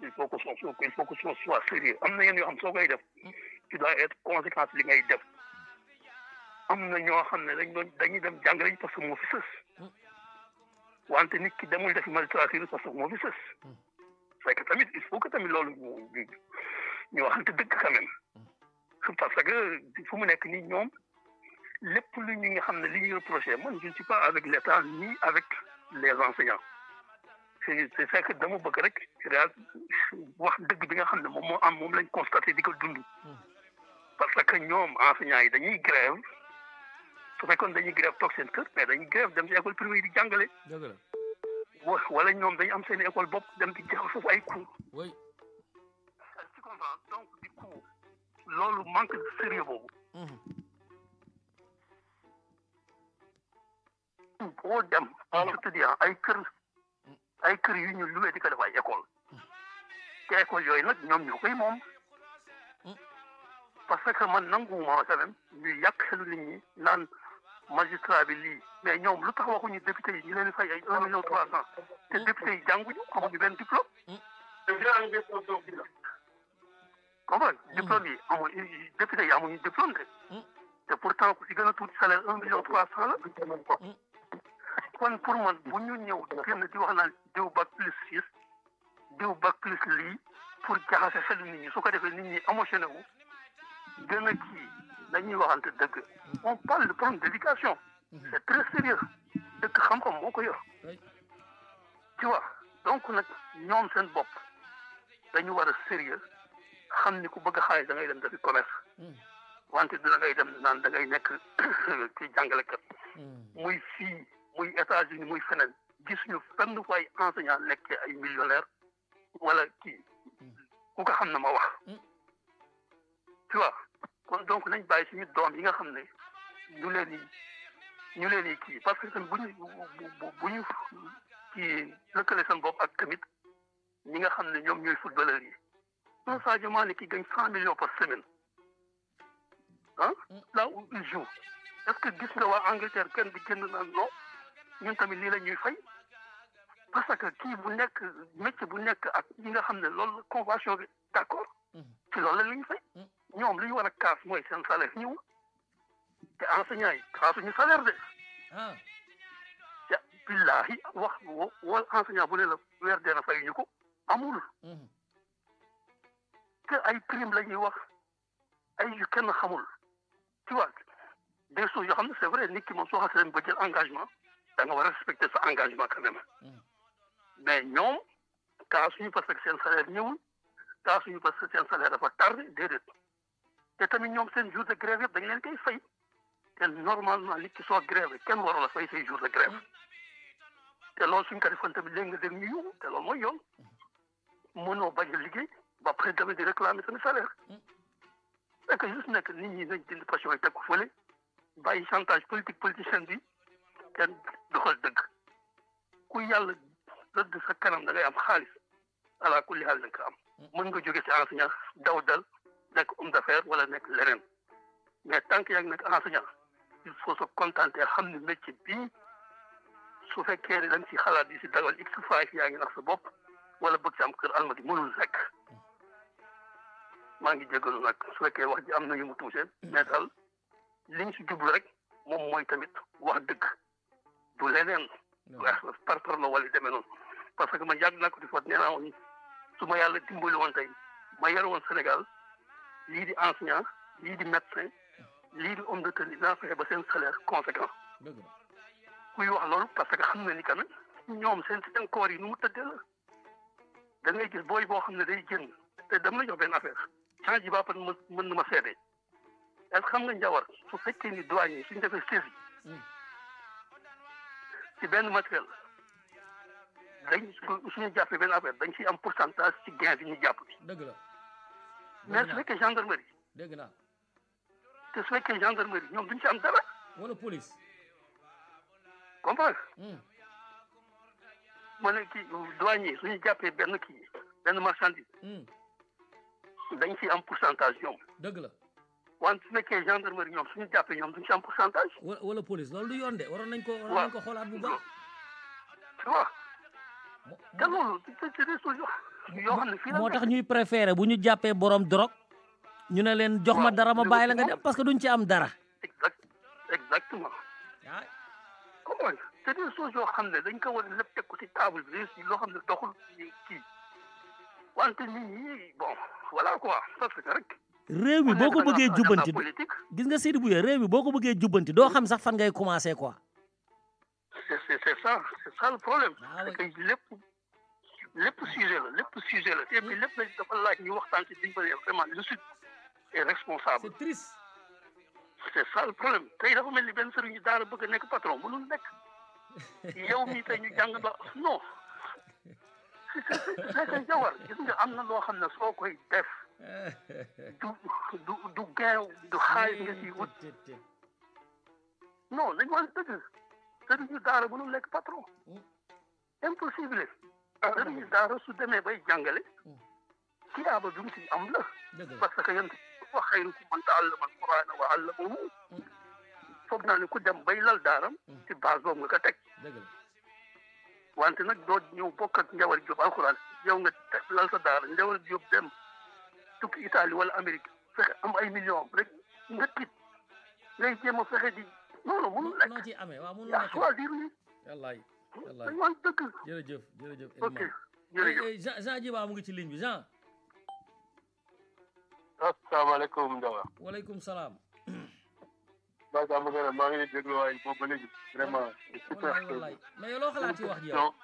il faut que soit sérieux am na yenn yoo xam soo koy def tu dois être conséquent li ngay def am na ñoo xam ne dañuy dem jàngale parce que moo fi sës wante nit ki demul defi magistrature parce que moo fi sës c'est que tamit il faut que tamit loolu ñu waxante dëgg quand même parce que fu mu nekk nii ñoom lépp lu ñu nga xam ne li ñuy reproché man je ne suis pas avec l'État ni avec les enseignants c'est que dama bëgg rek wax dëgg bi nga xam ne moom moo am moom lañ constaté di ko dund parce que ñoom enseignants yi dañuy grève su fekkoon dañuy grève toog seen kër mais dañuy grève dem ci école privée yi di jàngale wala ñoom dañu am seen école bopp dem di jox foofu ay cours tu comprends donc du coup loolu manque de sérieux boobu boo dem je te dis ay kër yu ñu luwee di ko def ay école te école yooyu nag ñoom ñoo koy moom parce que man nanguwuma quand même ñu yàq xelu nit ñi naan magistrat bi lii mais ñoom lu tax waxuñu député yi ñu leen fay ay 1,3 million te député yi jànguñu amuñu benn diplôme comprendre diplôme yi amuñu député yi amuñu diplôme de te pourtant ku si gën a tuuti salaire 1,3 million la kon pour man bu ñu ñëw génn di wax naan diw bac plus 6 diw bac plus lii pour jaxase xelu nit ñi su ko defee nit ñi émotionné wu gën a kii dañuy waxante dëgg on parle de problème d'éducation c'est très sérieux dëgg xam-xam moo ko yor tu vois donc nag ñoom seen bopp dañu war a sérieux xam ni ku bëgg a xaalis da ngay dem defi commerce wante du da ngay dem naan da ngay nekk ci jàngalekat muy fii muy États-Unis muy feneen gis ñu fenn fu ay enseignant nekkee ay millionnaire wala kii ku ko xam ne ma wax tu vois kon donc nañ bàyyi suñu doom yi nga xam ne ñu leen di kii parce que bu ñu kii lëkkale seen bopp ak tamit ñi nga xam ne ñoom ñooy footballeurs yi non Sadio Mané qui gagne 100 millions par semaine ah là où il joue est-ce que gis nga waa Angleterre kenn bi génn naan non ñun tamit lii la ñuy fay parce que kii bu nekk métier bu nekk ak ñi nga xam ne loolu convention bi d'accord ci loolu la ñuy fay ñoom li ñu war a kaas mooy seen salaire ñëw te enseignants yi kaasuñu salaire de te billahi wax wal enseignant bu ne la weer dee na fay ñu ko amul te ay prime la ñuy wax ay yu kenn xamul tu vois des choses yoo xam ne c'est vrai nit ki moom soo xasee ba jël engagement da nga war a respecter sa engagement quand même mais ñoom kaasuñu parce que seen salaire ñëwul kaasuñu parce que seen salaire dafa tardé déedéet te tamit ñoom seen jour de grève yëpp dañ leen koy fay te normalement nit ki soo grève kenn warul a fay say jour de grève te loolu suñ ko defoon tamit léegi nga dem ñu yóbbu te loolu mooy yoon mënoo bañ a liggéey ba pare tamit di réclamer seen salaire c'est que juste nekk nit ñi nañ dindi passion yi teg ko fële bàyyi chantage politicien bi kenn doxal dëgg ku yàlla rëdd sa kanam da ngay am xaalis ala kulli xaal da nga ko am mën nga jóge ci enseignant daw dal nekk homme d'affaires wala nekk leneen mais tant que yaa ngi nekk enseignant il faut se contenter xam ne métier bii su fekkee ne da nga ci xalaat di si dagal x faay yaa ngi nax sa bopp wala bëgg si am kër almadi mënul nekk maa ngi jégalu nag su fekkee wax ji am na yu mu touché mais daal liñ si jublu rek moom mooy tamit wax dëgg du leneen par la wala demee noonu parce que man yàgg naa ko di fot nee naa woon su ma yàlla dimbali woon tey ma yore woon Sénégal lii di enseignant lii di médecin lii di homme de tenue dinaa fexe ba seen salaire conséquent kuy wax loolu parce que xam na ni quand même ñoom seen koor yi nu mu tëddee la da ngay gis booy boo xam ne day génn te dama la jox benn affaire change yi baapan mën na ma seede est-ce que xam nga njawar su fekkee ni douane yi suñ defee saisie ci benn matériel dañ suñu jàppee benn affaire dañ ciy am pourcentage ci gain bi ñu jàpp bi dëgg la mais su fekkee gendarmerie dëgg naa te su fekkee gendarmerie ñoom duñ ci am dara wala police comprendre ma ne kii douane yi suñu jàppee benn marchandise dañ ciy am pourcentage ñoom dëgg la wante su fekkee gendarmerie ñoom suñu jàppee ñoom duñ ci am pourcentage wala police loolu du yoon de waroon nañ ko xoolaat bu baax tu vois te loolu c'est des choses yoo xam ne fii moo tax ñuy préféré bu ñu jàppee borom drogue ñu ne leen jox ma dara ma bàyyi la nga dem parce que duñ ci am dara. exactement. comment c'est des choses yoo xam ne dañ ko war a lépp teg ko ci table bi loo xam ne doxul kii wante nit ñi bon voilà quoi parce que rek. réew mi boo ko bëggee jubbanti gis nga Sidi Bouya réew mi boo ko bëggee jubbanti doo xam sax fan ngay commencer quoi. c'est ça le problème. c'est que lépp sujet la et puis lépp nag dafa laaj ñu waxtaan ci diñ bëri vraiment le sud est responsable. c'est triste. c'est ça le problème tey dafa mel ni benn sëriñ daara bëgg a nekk patron mënul nekk yow mii tey ñu jàng ba non c'est que jawar gis nga am na loo xam ne soo koy def du gain du xaalis nga ciy wut non dañu wax dëgg sëriñu daara mënul nekk patron impossible sëriñu daara su demee bay jàngale kiyaaba bi mu ci am la parce que yéen wa xayrukum man ta'allama al-Qur'ana wa 'allamahu foog naa ne ku dem bay lal daaram ci base boobu nga ko teg wante nag doo ñëw bokk ak Njawar Diop alxuraan yow nga lal sa daara Njawar Diop dem tukki Italie wala Amérique fexe am ay millions rek nga tiit ngay jéem a fexe di non mënul nekk. noo ciy amee waaw mënul yaa nekk choisir ni. wallaay wallaay dañu wax dëgg. jërëjëf jërëjëf. ok jërëjëf Jean Djiba mu ngi ci ligne bi Jean. asalaamaaleykum Ndiaga. waaleykum salaam. maa ngi déglu waaye boobu ba léegi vraiment. wallaay mais yow loo xalaat ci wax ji yow.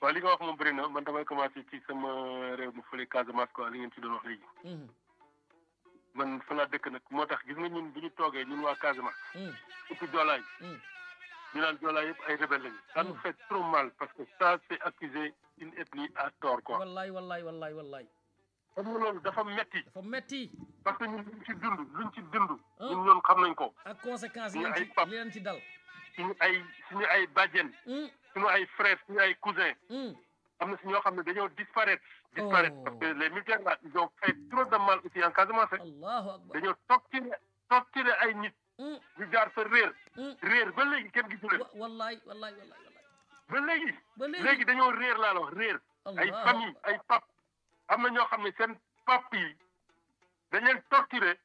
waaw li nga wax moom bëri na man damay commencé ci sama réew mu fële Casamance quoi li ngeen ci doon wax léegi. man fa laa dëkk nag moo tax gis nga ñun bu ñu toogee ñun waa Casamance. surtout Joolaay. ñu naan Joolaay yëpp ay rebelle lañu. ça nous fait trop mal parce que ça c'est accuser une ethnie à tort quoi. wallaay wallaay wallaay wallaay. xam nga loolu dafa metti. dafa metti. parce que ñun luñ ci dund. ñun ñoom xam nañ ko. ak conséquences yi leen ci dal. suñu ay bàjjen. suñu ay frères suñu ay cousins. am na si ñoo xam ne dañoo disparaître parce que les militaires là ils ont fait trop de mal aussi en Casamance. Allahu akbar dañoo torturer ay nit. ñu jaar fa réer ba léegi kenn gisu leen. wallaay wallaay wallaay wallaay. ba léegi dañoo réer laa la wax réer. ay famille ay pap am na ñoo xam ne seen pap yi dañ leen torturer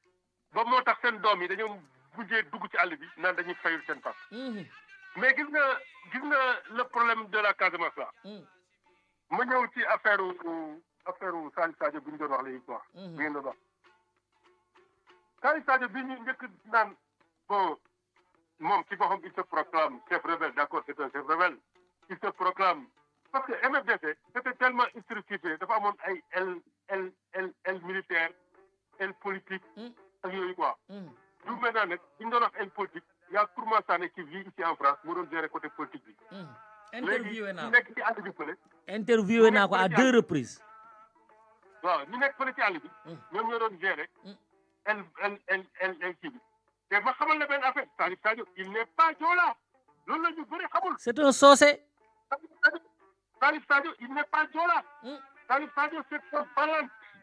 ba moo tax seen doom yi dañoo mujjee dugg ci àll bi naan dañuy fayul seen pap. mais gis nga le problème de la Casamance là. ma ñëw ci affaire Salif Sadio bi ñu doon wax léegi quoi. bi ngeen doon wax Salif Sadio bi ñu njëkk naan bon moom ci boppam il se proclame chef rebelle d'accord c'est un chef rebelle il se proclame parce que MFDC c'était tellement structuré dafa amoon ay aile militaire aile politique ak yooyu quoi. du maintenant nag bi ñu doon wax aile politique y a Tourma Sané qui vit ici en France moo doon gérer côté politique bi. interviewé naa ko nekk ci àll bi fële. interviewé naa ko à 2 reprises. waaw ñu nekk fële ci àll bi. ñoom ñoo doon gérer kii bi. te ma xamal la benn affaire Salif Sadio il n'est pas Joola loolu la ñu bëri xamul. c'est un Socé. Salif Sadio il n'est pas Joola. Salif Sadio c'est un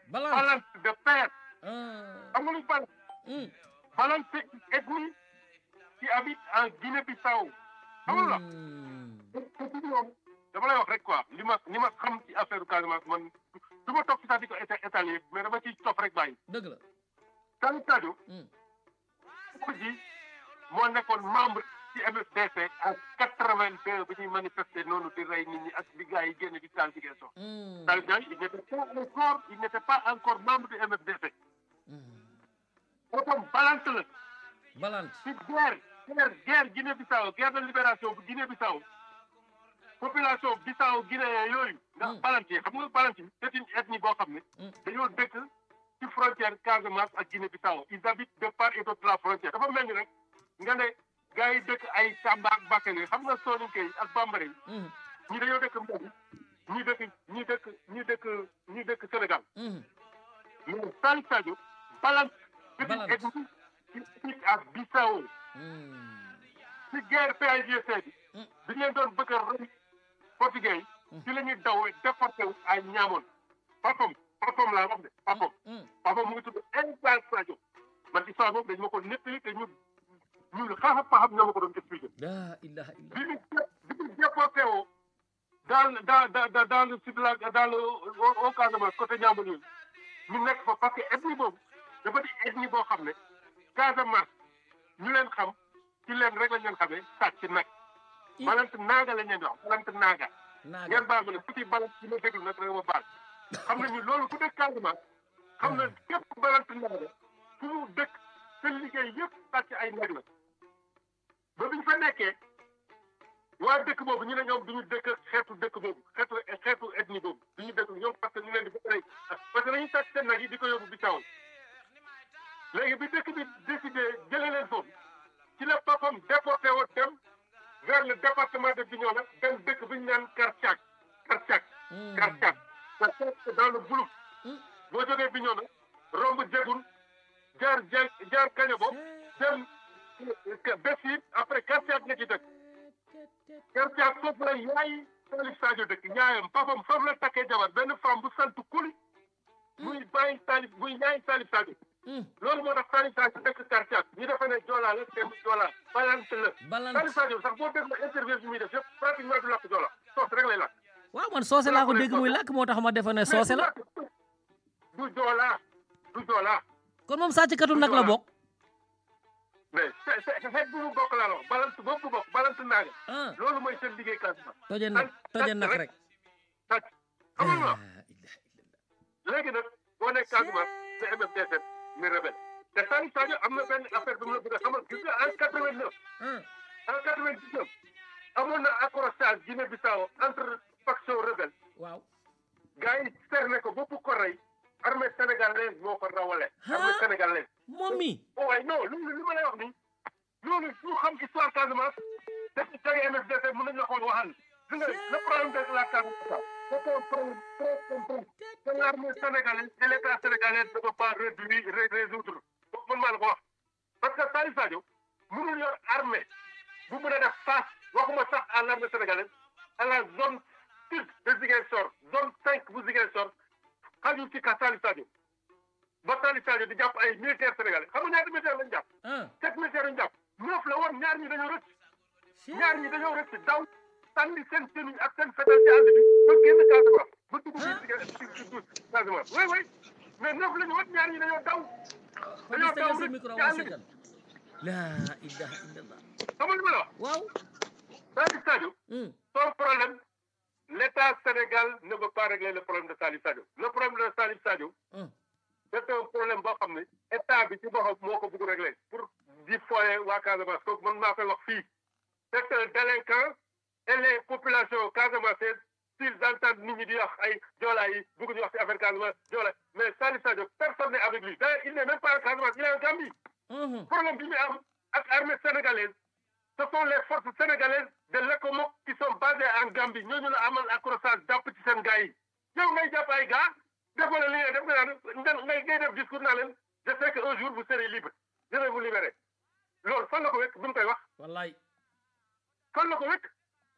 Balante de père. xam nga lu Balante. Balante c'est une ethnie qui habite en Guinée-Bissau. xamul la. dama lay wax rek quoi li ma xam ci affaire Casamance man du ma toog ci sax di ko étaler mais dama ciy topp rek bàyyi. dëgg la. Salif Sadio. ko ji moo nekkoon membre ci MFDC en 82 bi ñuy manifester noonu di rey nit ñi ak di gars yi génn di taal jigéen so. Salif Sadio il n'était pas encore membre du MFDC. boppam Balante la. Balante ci guerre Guinée-Bissau guerre de libération bu Guinée-Bissau. population Bissau Guinée yooyu. ndax Balante xam nga Balante c'est une ethnie boo xam ne. dañoo dëkk ci frontière Casamance ak Guinée-Bissau ils habitent de part et d'autre la frontière dafa mel ni rek nga ne gars yi dëkk ay Tamba ak Bakel xam nga Soninké yi ak Bambara yi. ñi dañoo dëkk Mali ñi dëkk Sénégal. mais Salif Sadio Balante. Balante ethnie ak Bissau. ci guerre PAIGC bi. bi leen doon bëgg a rey portugais yi. ci la ñuy daw déporté wu ay ñaamoon. papam laa wax de papam mu ngi tudd Salif Sadio man histoire boobu dañu ma ko nettali te ñu xaaxam ñoo ma ko doon expliqué. la ilaha illa. bi ñu déporté woo dans le sud la dans le au Casamance côté Niambane yooyu ñu nekk fa parce que ethnie boobu dafa di ethnie boo xam ne Casamance ñu leen xam ci leen rek lañ leen xamee sàcc nag balant naaga lañ leen wax balant naaga ngeen baal ma ne ku ci balant ci ma déglu nag rek ma baal xam nañu loolu ku dëkk Casamance xam na képp balant naaga fu mu dëkk seen liggéey yëpp sàcc ay nag la ba biñ fa nekkee waa dëkk boobu ñu ne ñoom duñu dëkk xeetu dëkk boobu xeetu ethnie boobu duñu dëkk ñoom parce que ñu leen di bëgg rey parce que dañuy sàcc seen nag yi di ko yóbbu Bissau léegi bi dëkk bi décidé jëlee leen foofu ci la papam déporté woon dem vers le département de Bignona dem dëkk bi ñu naan Karchak c'est dans le Boulouf boo jógee Bignona romb Diegoune jaar Kañabo dem Bessi après Karchak nga ci dëkk Karchak foofu la yaay Salif Sadio dëkk ñaayam papam foofu la takkee jabar benn femme bu sant Kuli muy bàyyi Salif muy ñaay Salif Sadio loolu moo tax Salif Sadio dëkk Karchak ñu defe ne Joola la te Joola balante la Salif Sadio sax boo déglu interview bi muy def yëpp pratiquement du làkk Joola soos rek lay làkk waaw man soose laa ko dégg muy làkk moo tax ma defe ne soose la du Joola kon moom sàcckatu nag la bokk mais xeet bu mu bokk laa la wax balante boobu bokk balante naaga loolu mooy seen liggéey Casamance toje nag rek sàcc xam nga léegi nag boo nekk Casamance c'est MFDC mi rebelle te Salif Sadio am na benn affaire bi mu la bëgg a xamal gis nga en 89 en 99 amoon na accrochage Guinée-Bissau entre faction rebelle waaw gars yi cerné ko boppu ko rey armée sénégalaise moo ko rawale armée sénégalaise moom mi waaye non loolu li ma lay wax nii loolu ñu xam histoire Casamance def ci tege MFDC mën nañu la xool waxal gis nga le problème de la Casamance c'est un problème très complexe que l'armée sénégalaise et l'état sénégalais ne peut pas résoudre man maa la ko wax parce que Salif Sadio mënul yor armée bu mën a def face waxuma sax à l'armée sénégalaise à la zone sud de Ziguinchor zone 5 bu Ziguinchor xajul ci ka Salif Sadio ba Salif Sadio di jàpp ay militaires sénégalais xam nga ñaata militaires lañ jàpp 7 militaires lañ jàpp 9 la woon ñaar ñi dañoo rëcc daw sànni seen tenue ak seen fetal ci àll bi ba génn Casamance ba dugg biir Casamance oui mais 9 la ñu woon ñaar ñi dañoo daw rëcc ci àll bi la ilaha illallah xam nga li ma la wax waaw Salif Sadio son problème l'état Sénégal ne veut pas régler le problème de Salif Sadio le problème de Salif Sadio c'est un problème boo xam ne état bi ci boppam moo ko bëgg régler pour di foyer waa Casamance kooku man maa koy wax fii c'est un délinquant et les populations casamançaises s'ils entendent nit ñi di wax ay Joola yi bëgg ñu wax ci affaire Casamance Joola mais Salif Sadio personne n'est avec lui d'ailleurs il n'est même pas en Casamance il est en Gambie problème bi ñu am ak armée sénégalaise ce sont les forces sénégalaises de l'ECOMOG qui sont basées en Gambie ñooñu la amal accrochage jàpp ci seen gars yi yow ngay jàpp ay gars defoo la li ngay def nga naan ngay def discours naa leen je sais que un jour vous serez libre je vais vous libérer loolu fan la ko wekk bi mu koy wax wallaay fan la ko wekk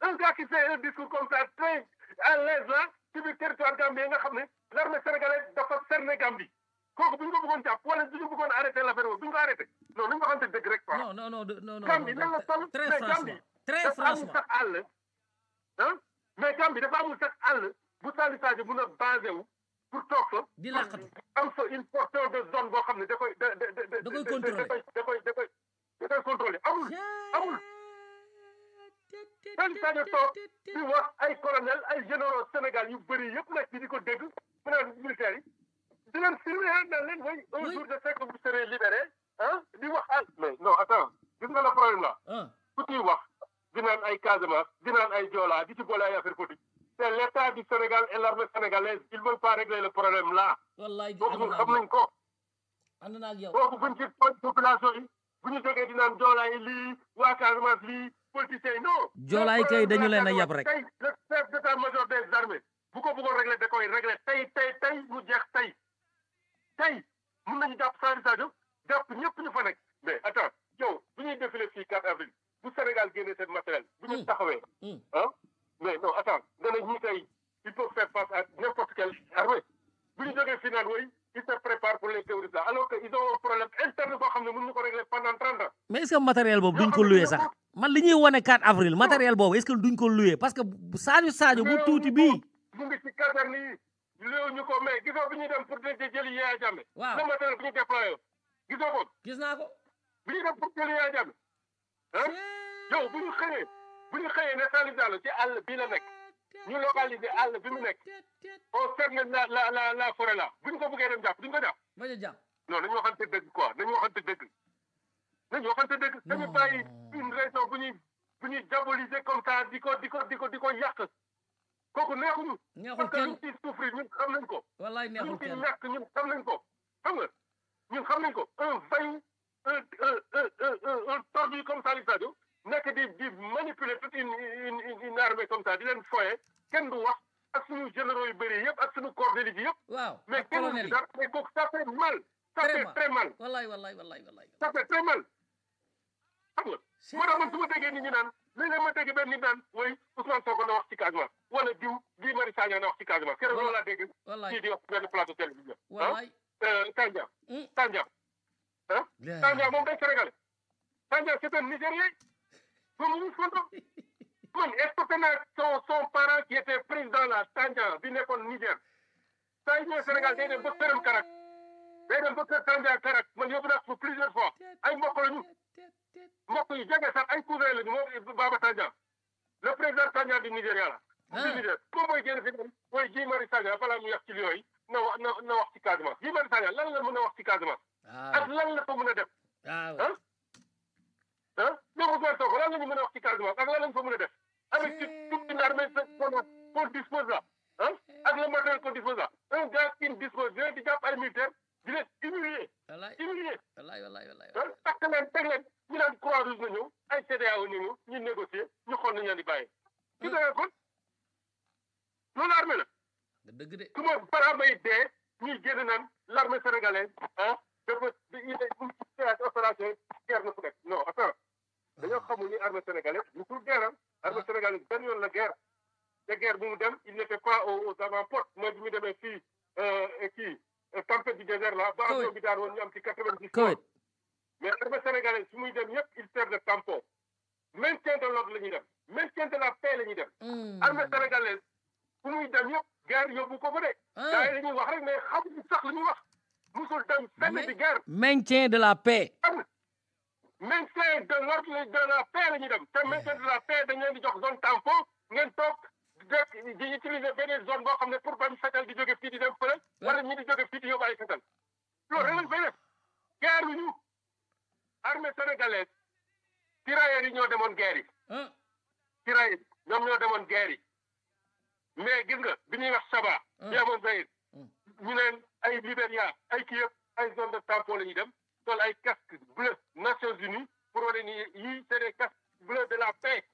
un gars qui fait un discours comme ça très à l'aise là ci biir territoire gambien nga xam ne l'armée sénégalaise dafa cerner Gambie kooku bu ñu ko bëggoon jàpp wala bu ñu bëggoon arrêté l'affaire boobu bu ñu ko arrêté non nañu waxante dëgg rek quoi non Gambie nan la toll mais Gambie dafa amul sax àll mais Gambie dafa amul sax àll bu Salif Sadio mun a basé wu pour toog fa di laqatu am fa une portion de zone boo xam ne da koy contrôler amul Salif Sadio toog di wax ay colonel ay généraux Sénégal yu bëri yëpp nag ci di ko dégg mu naan militaires yi di leen filmer naan leen way un jour je sais que vous serez libéré di wax mais non attends gis nga le problème là ku ciy wax di naan ay Casamance di naan ay Joola di ci boole ay affaire politique c'est l'état du Sénégal et l'armée sénégalaise ils veulent pas régler le problème là boobu ñun xam nañ ko ànd naa ak yow boobu buñ ci population yi bu ñu jógee di naan Joola yi lii waa Casamance lii politiciens yi non Joola yi kay dañu leen a yab rek tey le chef d'état-major des armées bu ko bëggoon régler da koy régler tey mu jeex tey mun nañu jàpp Salif Sadio jàpp ñëpp ñu fa nekk mais attends yow bu ñuy défilé fii 4 avril bu Sénégal génnee seen matériel bu ñu taxawee mais non attends nga ne ñi tey il faut faire face à n'importe quelle armée bu ñu jógee final woy ils se préparent pour les terroristes là alors que ils ont un problème interne boo xam ne mënuñu ko régler pendant 30 ans mais est-ce que matériel boobu duñ ko loué sax man li ñuy wane 4 avril matériel boobu est-ce que duñ ko loué parce que Salif Sadio bu tuuti bii mu ngi ci caserne yi ñu ko mais gisoo bi ñuy dem pour jëli Yaya Jammeh. waaw le matériel bi ñu déployé gisoo ko. gis naa ko. bi ñuy dem pour jëli Yaya Jammeh. ah yow bu ñu xëyee ne Salif Diallo ci àll bii la nekk ñu localiser àll bi mu nekk on ferme la forêt là bu ñu ko bëggee dem jàpp duñ ko jàpp. bañ a jàpp. non nañu waxante dëgg quoi nañu waxante dëgg. dañu bàyyi une raison bu ñuy diaboliser comme ça di ko yàq. kooku neexuñu. neexul kenn parce que luñ ciy souffrir ñun xam nañ ko. wallaay neexul kenn luñ ciy ñàkk ñun xam nañ ko. xam nga ñun xam nañ ko un vaillant un tordu comme Salif Sadio nekk di manipuler toute une armée comme ça di leen foye kenn du wax ak suñu généraux yu bëri yëpp ak suñu corps d'élite yëpp. waaw mais kenn du dara mais kooku ça fait mal. ça fait très mal. wallaay. ça fait très mal. xam nga moo tax man su ma déggee nit ñi naan léeg-léeg ma dégg benn nit naan oui Ousmane Sonko na wax ci Casamance wala diw Guy Marius Sagna na wax ci Casamance keroog loolu laa dégg kii di wax benn plateau télévision Tandian Tandian moom day sénégalais Tandian c'est un Nigérien moom mu fonto man expecté naa son parent qui était président la Tandian bi nekkoon Niger saa yi ñëw Sénégal day dem ba këram Karak day dem ba kër Tandian Karak man yóbbu naa ko plusieurs fois ay mbokk la ñu mbokk yi jege sax ay cousin lañu moom Baba Tandian le président Tandian du Nigéria la du Niger moom mooy génn fi mooy Guy Marius Sagna balaa mu wax ci Lions yi na wax ci Casamance Guy Marius Sagna lan la mën a wax ci Casamance ak lan la ko mën a def ñoom Ousmane Sonko lan la ñu mën a wax ci Casamance ak lan lañ fa mën a def avec toute une armée qu'on dispose là ak le matériel qu'on dispose là un gars qui dispose di jàpp ay militaire di leen humilier takk leen teg leen ñu naan Croix-Rouge na ñëw ay CEDEAO na ñëw ñu négocier ñu xool nañu leen di bàyyi ci danga kon loolu armée la dëgg de su ma para may dee ñuy génn naan l'armée sénégalaise dafa opération guerre na fu nekk non attends dañoo xamul ni armée sénégalaise musul guerre armée sénégalaise benn yoon la guerre te guerre bu mu dem il n'était pas aux avant-postes mooy bi mu demee fii kii tempête du désert là ba avion bi daan woon ñu am ci 90 mais armée sénégalaise su muy dem yëpp il sert de tampon maintien de l'ordre la ñuy dem maintien de la paix la ñuy dem armée sénégalaise su muy dem yëpp guerre yóbbu ko ba de gars yi la ñuy wax rek mais xamuñu sax la ñuy wax musul dem fenn di guerre maintien de la paix maintien de l'ordre de la paix la ñuy dem te maintien de la paix dañ leen di jox zone tampon ngeen toog di utiliser beneen zone boo xam ne pour bañ fetal di jóge fii di dem fële wala ñi di jóge fii di yóbbu ay fetal loolu rek lañ fay def guerre yu ñu armée sénégalaise tirailleurs yi ñoo demoon guerre yi tirailleurs ñoom ñoo demoon guerre yi mais gis nga bi ñuy wax Saba bi amoon Zaïre ñu neen ay Libéria ay kii yëpp ay zone de tampon la ñuy dem sol ay casque bleu Nations Unies pour wane ni yii c'est des casques bleus de la paix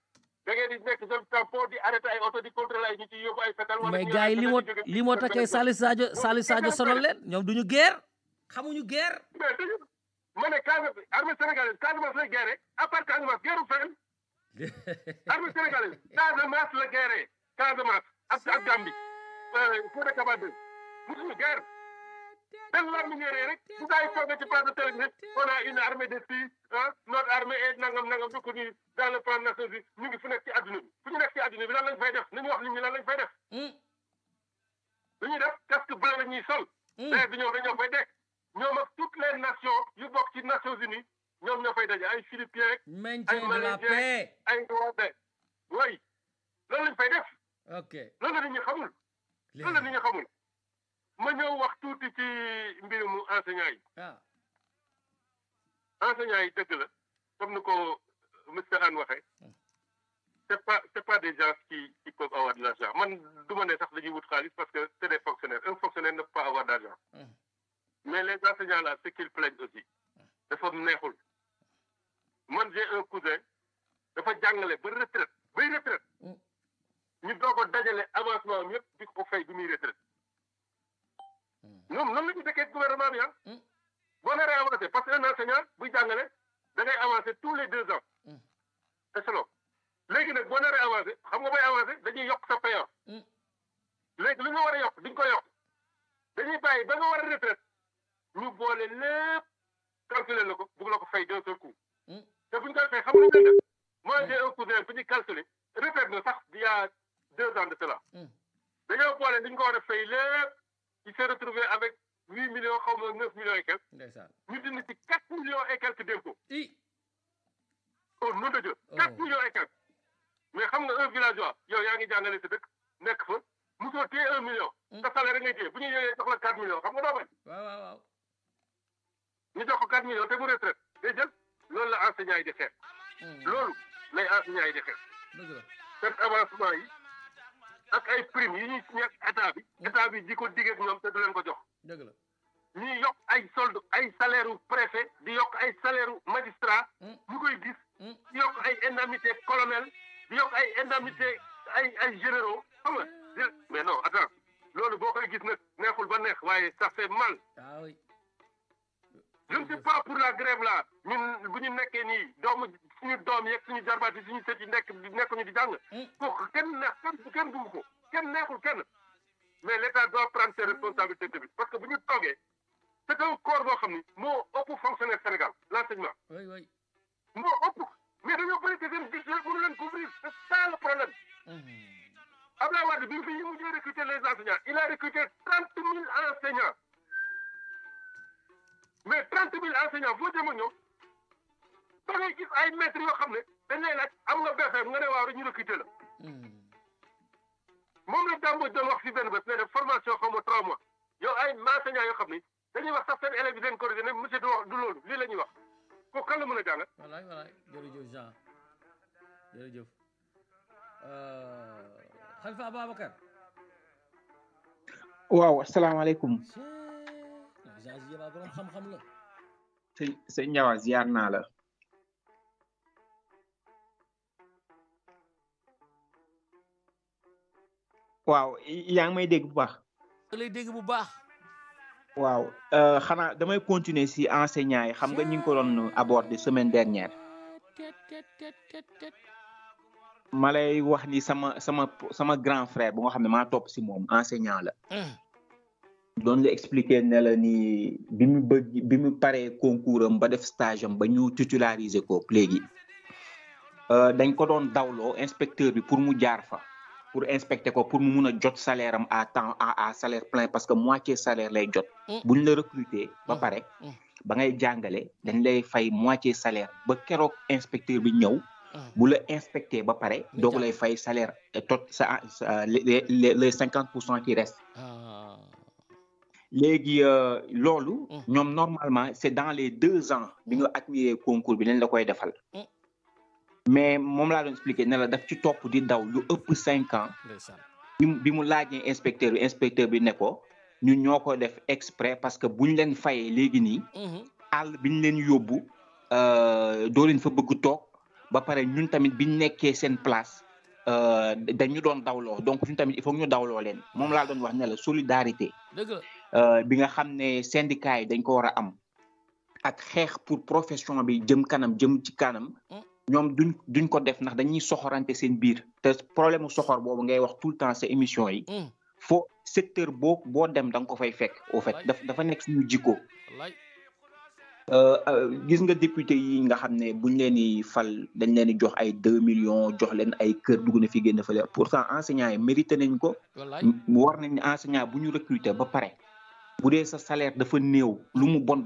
da ngeen di nekk zone tampon di arrêté ay oto di contrôler ay nit yi yóbbu ay fetal mais gars yi li moo takkee Salif Sadio sonal leen ñoom duñu guerre xamuñu guerre mais dañu ma ne Casamance armée sénégalaise Casamance la guerre à part Casamance guerre fenn armée sénégalaise Casamance la guerre Casamance ak Gambie Fouta Kaba 2 musuñu guerre benn lamiñere rek su daay toogee ci plateau télévision on a une armée de filles notre armée est nangam reconnue dans le plan des Nations Unies ñu ngi fu nekk ci adduna bi fu ñu nekk ci adduna bi lan lañ fay def nañu wax nit ñi lan lañ fay def lu ñuy def casque bleu la ñuy sol d'ailleurs bi ñoom dañoo fay dekk ñoom ak toutes les nations yu bokk ci Nations Unies ñoom ñoo fay daje ay Philippins ay Malaisiens ay Rwandais way loolu lañ fay def loolu la nit ñi xamul loolu la nit ñi xamul ma ñëw wax tuuti ci mbirum enseignants yi enseignants yi dëgg la comme ni ko monsieur Anne waxee c'est pas des gens qui peuvent avoir de l'argent man du ma ne sax dañuy wut xaalis parce que c'est des fonctionnaires un fonctionnaire ne peut pas avoir d'argent mais les enseignants là ce qu'ils plaignent aussi dafa neexul man j'ai un cousin dafa jàngale ba retraite ñu doog a dajale avancement am yëpp di ko fay bi muy retraite ñoom noonu la ñu dëkkee gouvernement bi boo naree avancé parce que un enseignant buy jàngale da ngay avancer tous les 2 ans c'est selon léegi nag boo naree avancé xam nga bay avancé dañuy yokk sa payant léegi li nga war a yokk duñ ko yokk dañuy bàyyi ba nga war a retraite ñu boole lépp calculer la ko bugg la ko fay d'un seul coup te buñ koy fay xam nga ñu def moi j'ai un cousin bu ñu calculer retraite na sax il y a 2 ans de cela dañoo boole li ñu ko war a fay lépp il s'est retrouvé avec 8 millions xaw ma 9 millions et quelques. ndeysaan ñu dindi ci 4 millions et quelques d'impôts. i oh nom de Dieu 4 millions et quelques. mais xam nga un villageois yow yaa ngi jàngale sa dëkk nekk fa mosoo téye 1 million. sa salaire ngay téye bu ñu ñëwee jox la 4 millions xam nga doo bañ. waaw. ñu jox ko 4 millions te mu retraite day jël loolu la enseignant yi di xeex. loolu lay enseignant yi di xeex. dëgg la cet avancement yi ak ay primes yi ñuy ñàkk état bi di ko digg ak ñoom te du leen ko jox. dëgg la ñuy yokk ay solde ay salaire u préfet di yokk ay salaire u magistrat ñu koy gis di yokk ay indemnité colonel di yokk ay indemnité ay généraux xam nga mais non attends loolu boo koy gis nag neexul ba neex waaye ça fait mal. ah oui. je ne suis pas pour la grève là ñun bu ñu nekkee nii suñu doom yeeg suñu jarbaat yi suñu sët yi nekkuñu di jàng. kooku kenn bugg ko kenn neexul kenn. mais l'État doit prendre ses responsabilités tamit parce que bu ñu toogee c'est un corps boo xam ni moo ëpp fonctionnaire Sénégal l'enseignement. oui. moo ëpp mais dañoo bëri te seen budget mënu leen couvrir c'est ça le problème. Abdoulaye Wade bi mu mujjee recruter les enseignants il a recruté 30 000 enseignants. mais 30 000 enseignants foo jëm ak ñoom da ngay gis ay maîtres yoo xam ne dañ lay laaj am nga BFM nga ne waaw rek ñu recruter la. moom la Dame doon wax si benn bés ne def formation xaw ma 3 mois yow ay enseignants yoo xam ni dañuy wax sax seen élèves yi leen corrigé ne monsieur du wax du loolu lii la ñuy wax kooku kan la mën a jàngal. wallaay jërëjëf Jean jërëjëf Khalifa Ababacar. waaw asalaamaaleykum. Jean Ziba borom xam-xam la. sëñ Ndiawa ziar naa la. waaw yaa ngi may dégg bu baax. lay dégg bu baax. waaw xanaa damay continuer si enseignants yi xam nga ñu ngi ko doon aborder semaine dernière. ma lay wax ni sama grand frère bu nga xam ne maa topp si moom enseignant la. doon la expliquer ne la ni bi mu paree concours am ba def stage am ba ñu titulariser ko léegi dañ ko doon dawloo inspecteur bi pour mu jaar fa. pour inspecter ko pour mu mun a jot salaire am à temps à salaire plein parce que moitié salaire lay jot. bu ñu la recruter ba pare ba ngay jàngale dañ lay fay moitié salaire ba keroog inspecteur bi ñëw. bu la inspecter ba pare doog lay fay salaire tot les 50% qui restent. léegi loolu. ñoom normalement c'est dans les 2 ans bi nga admiré concours bi lañ la koy defal. mais moom laa doon expliqué ne la daf ci topp di daw lu ëpp 5 ans. bi mu laajee inspecteur bi ne ko ñun ñoo ko def exprès parce que buñ leen fayee léegi nii. àll bi ñu leen yóbbu doo leen fa bëgg toog ba pare ñun tamit biñ nekkee seen place dañu doon dawloo donc ñun tamit il faut ñu dawloo leen moom laa doon wax ne la solidarité. bi nga xam ne syndicat yi dañ ko war a am ak xeex pour profession bi jëm ci kanam. ñoom duñ ko def ndax dañuy soxorante seen biir te problème mu soxor boobu ngay wax tout le temps sa émission yi. foo secteur boo dem da nga ko fay fekk au fait dafa nekk suñu jikko. gis nga député yi nga xam ne buñ leen di fal dañ leen di jox ay 2 millions jox leen ay kër dugg na fi génn fële pourtant enseignants yi mérité nañ ko. war nañ ne enseignant bu ñu recruter ba pare bu dee sa salaire dafa néew lu mu bon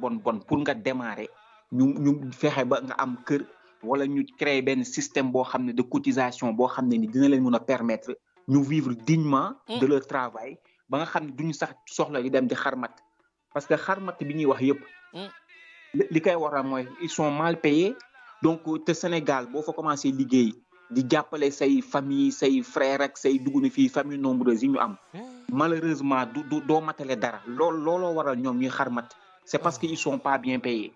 pour nga démarrer ñu fexe ba nga am kër. wala ñu créer benn système boo xam ne de cotisation boo xam ne ni dina leen mën a permettre ñu vivre dignement de leur travail ba nga xam ne duñu sax soxla di dem di xarmat parce que xarmat bi ñuy wax yëpp li koy waral mooy ils sont mal payés donc te Sénégal boo fa commencé liggéey di jàppale say famille say frère ak say dugg na fii famille nombreuse yi ñu am malheureusement doo matale dara looloo waral ñoom ñuy xarmat c'est parce que ils sont pas bien payés.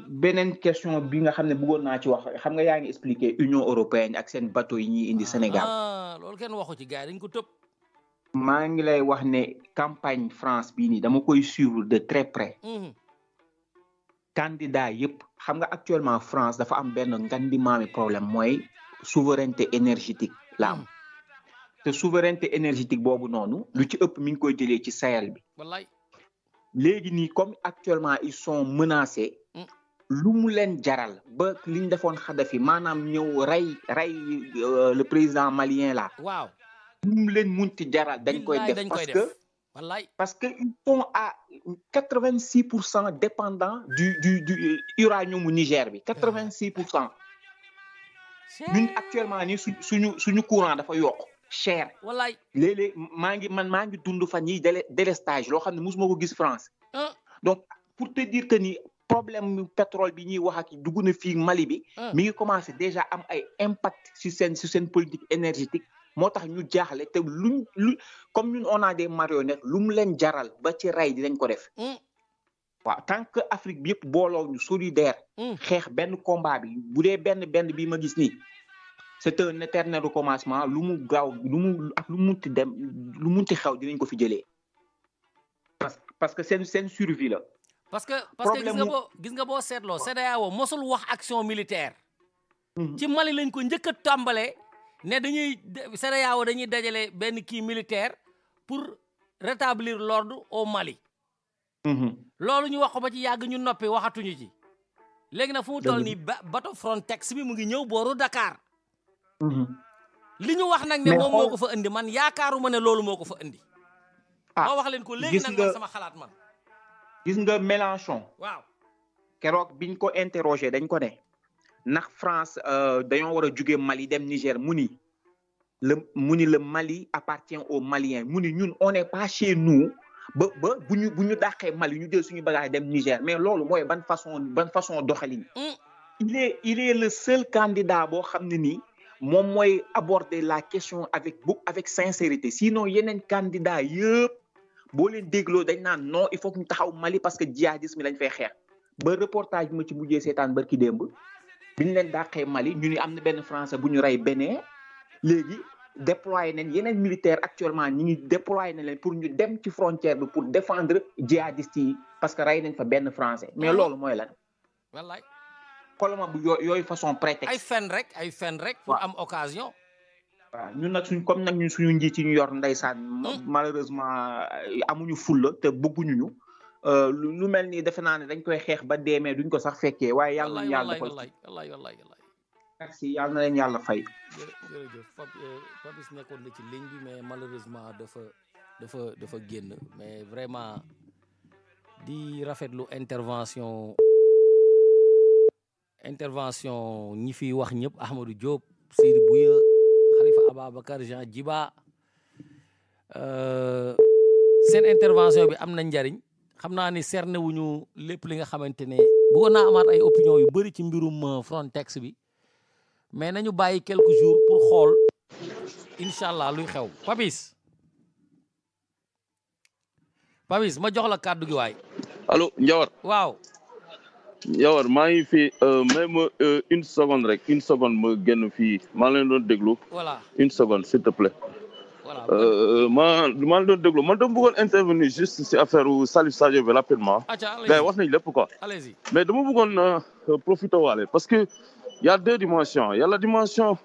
beneen question bi nga xam ne bëggoon naa ci wax xam nga yaa ngi expliquer Union européenne ak seen bateau yi ñuy indi Sénégal. loolu kenn waxu ci gars yi dañ ko tëb. maa ngi lay wax ne campagne France bii nii dama koy suivre de très près. candidat yëpp xam nga actuellement France dafa am benn ngandimaami problème mooy souveraineté énergétique la am te souveraineté énergétique boobu noonu lu ci ëpp mi ngi koy jëlee ci Sahel bi. wallaay. léegi nii comme actuellement ils sont menacés lu mu leen jaral ba li ñu defoon Kadhafi maanaam ñëw rey le président malien là. waaw lu mu leen munti jaral dañ koy def parce que parce que ils sont à 86% dépendants du uranium au Niger bi 86%. ñun actuellement nii suñu courant dafa yokk cher. wallaay léeg-léeg maa ngi dund fan yii délestage loo xam ne mosuma ko gis France. donc pour te dire que ni problème pétrole bi ñuy wax ak dugg na fii Mali bi. mi ngi commencé déjà am ay impact sur seen politique énergétique. moo tax ñu jaaxle te comme ñun on a des marionnettes lu mu leen jaral ba ci rey dinañ ko def. waaw tant que Afrique bi yëpp booloo ñu solidaire. xeex benn combat bi bu dee benn bi ma gis nii. c'est un éternel recommencement lu mu gaaw lu mu munti dem lu munti xew dinañ ko fi jëlee. parce que seen survie la. parce que gis nga boo seetloo CEDEAO mosul wax action militaire. ci Mali lañ ko njëkk a tàmbalee. ne CEDEAO dañuy dajale benn kii militaire pour rétablir l'ordre au Mali. loolu ñu wax ko ba ci yàgg ñu noppi waxatuñu ci. léegi nag fu mu toll nii bateau Frontex bi mu ngi ñëw booru Dakar. li ñu wax nag ne moom moo ko fa indi man yaakaaruma ne loolu moo ko fa indi. ma wax leen ko léegi nag man sama xalaat man. gis nga Mélenchon. waaw keroog biñ ko interroger dañ ko ne. ndax France dañoo war a jóge Mali dem Niger mu ni le Mali appartient aux Maliens mu ni ñun on n'est pas chez nous ba bu ñu dàqee Mali ñu jël suñu bagage dem Niger mais loolu mooy ban façon doxalin. il est le seul candidat boo xam ne nii moom mooy aborder la question avec sincérité sinon yeneen candidat yëpp boo leen dégloo dañ naan non il faut que ñu taxaw Mali parce que djihadisme lañ fay xeex ba reportage bi ma ci mujjee seetaan barki démb. biñ leen dàqee Mali ñu ni am na benn français bu ñu rey Bénin léegi déployé nañ yeneen militaire actuellement ñi ngi déployé nañ leen pour ñu dem ci frontière bi pour défendre djihadistes yi parce que rey nañ fa benn français mais loolu mooy lan. wallaay. koloma bu yooyu façon prétexte. ay fen rek. pour am occasion. waaw ñun nag suñu njiit yi ñu yor ndeysaan malheureusement amuñu fulla te bëgguñu ñu. lu mel nii defe naa ne dañ koy xeex ba deemee duñ ko sax fekkee waaye yàlla na yàlla defal wallaay merci yàlla na leen yàlla fay. jërëjëf Papis nekkoon na ci ligne bi mais malheureusement dafa génn mais vraiment di rafetlu intervention ñi fi wax ñëpp Ahmadou Diop Sidi Bouya Khalifa Ababacar Jean Djiba seen intervention bi am na njariñ. xam naa ni cerné wuñu lépp li nga xamante ne bëggoon naa amaat ay opinion yu bëri ci mbirum Frontex bi mais nañu bàyyi quelques jours pour xool incha allah luy xew Papis ma jox la kàddu gi waay. allo Ndiawar. waaw. Ndiawar maa ngi fi même une seconde ma génn fii maa leen doon déglu. voilà une seconde s'il te plaît. voilà maa doon déglu man dama bëggoon intervenir juste si affaire Salif Sadio bi rapidement. gars yi wax nañ lépp quoi. allez-y. mais dama bëggoon profiter waale parce que y a deux dimensions il y a la dimension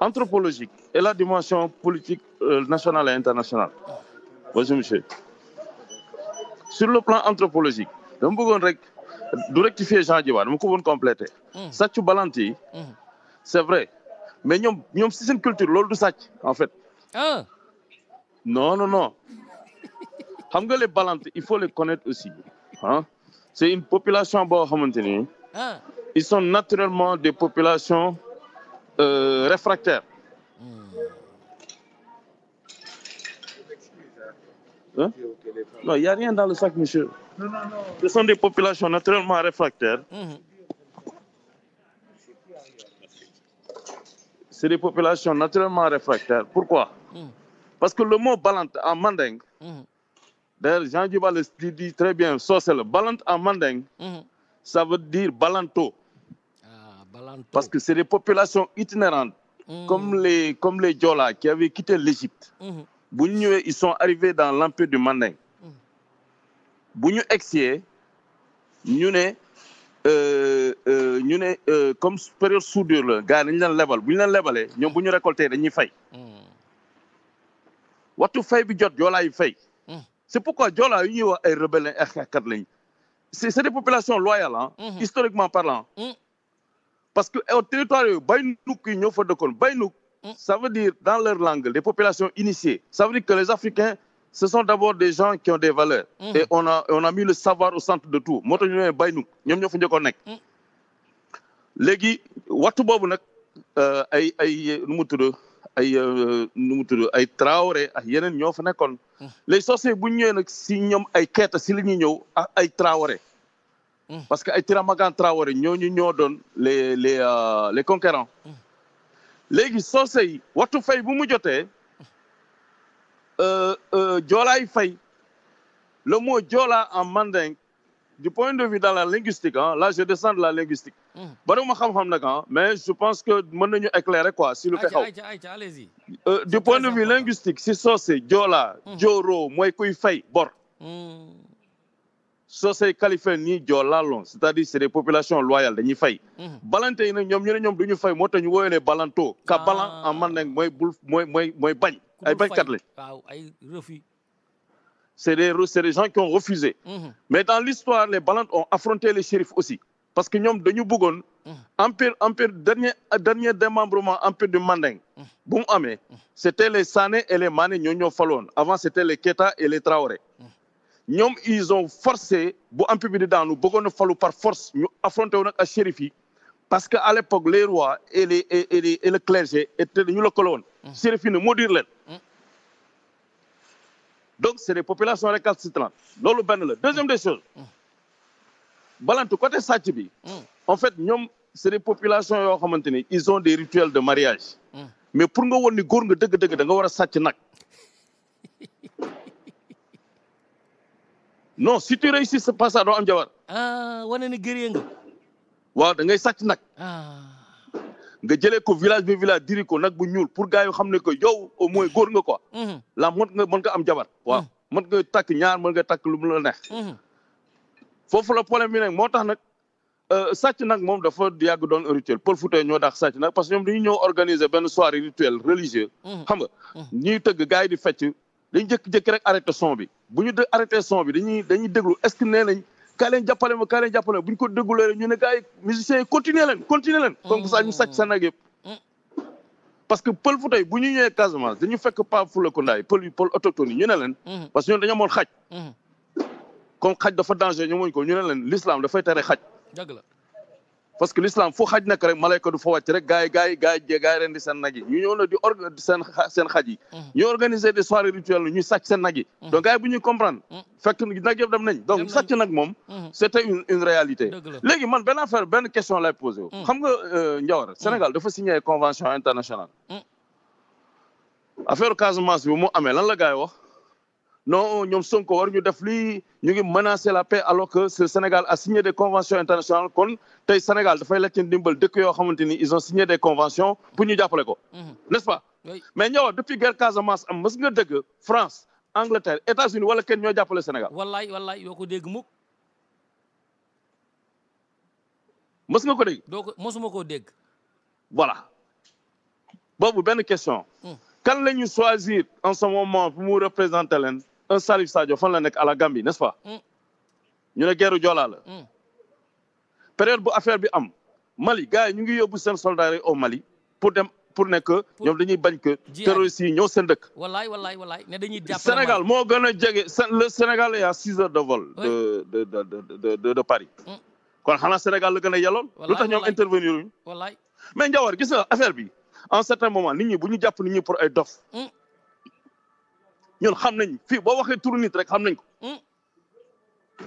anthropologique et la dimension politique nationale et internationale. Bonjour monsieur. Sur le plan anthropologique dama bëggoon rek du rectifier Jean Djiba dama ko bëggoon compléter. sàccu balant yi. c'est vrai mais ñoom si seen culture loolu du sàcc en fait. Non. xam nga les balantes il faut les connaître aussi hein. C'est une population boo xamante ni. Ils sont naturellement des populations réfractaires. Hein? Non, il n'y a rien dans le sac, monsieur. Non. Ce sont des populations naturellement réfractaires. C'est des populations naturellement réfractaires. Pourquoi? Parce que le mot balante en mandingue, d'ailleurs Jean Djiba le dit très bien, ça c'est le balante en mandingue, ça veut dire balanto. Parce que c'est des populations itinérantes, comme les Diola qui avaient quitté l'Égypte. Ils sont arrivés dans l'empire du Manding. Nous exier, nous comme période soudure le gars nous level bu ñu lebalé ñom bu ñu récolter dañuy fay. Waxtu fay bi jot Joola yi fay. C'est pourquoi Joola yi ñuy wax ay rebelles ay xeexkat lañ. C'est des populations loyales hein, historiquement parlant. Parce que au territoire Baynuk yi ñoo fa dëkkoon Baynuk ça veut dire dans leur langue des populations initiées. Ça veut dire que les Africains ce sont d'abord des gens qui ont des valeurs. Et on a mis le savoir au centre de tout. moo tax ñu ne bay nu ñoom ñoo fa njëkkoon nekk. léegi waxtu boobu nag ay nu mu tudd ay Traoré ak yeneen ñoo fa nekkoon. les Socé bu ñu ñëwee nag si ñoom ay Keita si la ñuy ñëw ak ay Traoré. parce que ay Tiramagan Traoré ñooñu ñoo doon les conquérants. léegi Socé yi waxtu fay bu mu jotee. Joolaay fay le mot Joola en manding du point de vue dans la linguistique là je descends de la linguistique. bari ma xam-xam nag mais je pense que mën nañu éclairer quoi si lu fi xaw. allez-y. Du point de vue linguistique si Socé Joola. Jooro mooy kuy fay bor. Socé qualifié ni Joola loon c'est-à-dire c'est des populations loyales dañuy fay. balante yi nag ñoom ñu ne ñoom duñu fay moo tax ñu woowee les balanto. ka balan en manding mooy bul mooy bañ. ay bañkat lañ. waaw ay refus. c'est des gens qui ont refusé. Mais dans l'histoire les balantes ont affronté les shérifs aussi parce que ñoom dañu bëggoon empire dernier démembrement empire du Manding bu mu amee c'était les Sané et les Mané ñoo faloon avant c'était les Keita et les Traoré ñoom ils ont forcé bu empire bi di daanu bëggoon a falu par force ñu affronté wu nag ak shérif yi parce que à l'époque les rois et le clergé étaient dañu lëkkaloo woon shérif yi ne maudire leen. Donc, c'est des populations récalcitrantes. Lolo ben la. Deuxième des choses. Balantu, côté Satchibi, en fait, c'est des populations, ils ont des rituels de mariage. Mais pour nous, on est gourng de ngawara Satch nak. Non, si tu réussis, c'est pas ça, non, Amjawar. Ah, on est guerrier. Waaw, da ngay Satch nak. nga jëlee ko village bi village diri ko nag bu ñuul pour gars yi xam ne que yow au moins góor nga quoi. la mën nga am jabar. waaw mën nga takk ñaar mën nga takk lu mu la neex. foofu la problème bi nag moo tax nag sàcc nag moom dafa yàgg doon un rituel Pël Fuuta ñoo daax sàcc nag parce que ñoom dañuy ñëw organiser benn soirée rituel religieux. xam nga ñuy tëgg gars yi di fecc dañu jékki-jékki rek arrêté son bi bu ñu arrêté son bi dañuy déglu est-ce que nee nañ. kaa leen jàppale ma bu ñu ko déglulee ñu ne gars yi musiciens yi continuer leen comme ça ñu sàcc seen nag yëpp parce que Pël Fuuta bu ñu ñëwee Casamance dañu fekk pas Fulakunda pël autochtone yi ñu ne leen parce que ñoom dañu amoon xaj comme xaj dafa danger ñu muñ ko ñu ne leen l'islam dafay tere xaj dëgg la parce que l'islam foo xaj nekk rek malayka du fa wàcc rek gars yi ren di seen nag yi ñu ñëw na di seen xaj yi ñu organiser des soirées rituelles ñu sàcc seen nag yi donc gars yi bu ñuy comprendre fekk nag yëpp dem nañ donc sàcc nag moom c'était une réalité léegi man benn question lay posé wu xam nga Ndiawar Sénégal dafa signé convention internationale affaire Casamance bi mu amee lan la gars yi wax non ñoom Sonko war ñu def lii ñu ngi menacer la paix alors que le Sénégal a signé des conventions internationales kon tey Sénégal dafay laajte ndimbal dëkk yoo xamante ni ils ont signé des conventions pour ñu jàppale ko. n'est-ce pas. mais ñëw depuis guerre Casamance am mës nga dëgg France Angleterre États-Unis wala kenn ñoo jàppale Sénégal. wallaay yoo ko dégg mukk. mës nga ko dégg. mosuma koo dégg. voilà boobu benn question. kan la ñu choisir en ce moment pour mu représenter leen un Salif Sadio fan la nekk à la Gambie n'est-ce pas. ñu ne guerre Joola la. période bu affaire bi am Mali gars yi ñu ngi yóbbu seen soldats yi au Mali pour nekk ñoom dañuy bañ que terroristes yi ñëw seen dëkk. wallaay ne dañuy jàppale Sénégal moo gën a jege le Sénégal est à 6 heures de vol. de Paris. kon xanaa Sénégal la gën a yellool. lu tax ñoom intervenir wuñ. wallaay mais Ndiawar gis nga affaire bi. en certain moment nit ñi bu ñu jàpp nit ñi pour ay dof ñun xam nañ fii boo waxee turu nit rek xam nañ ko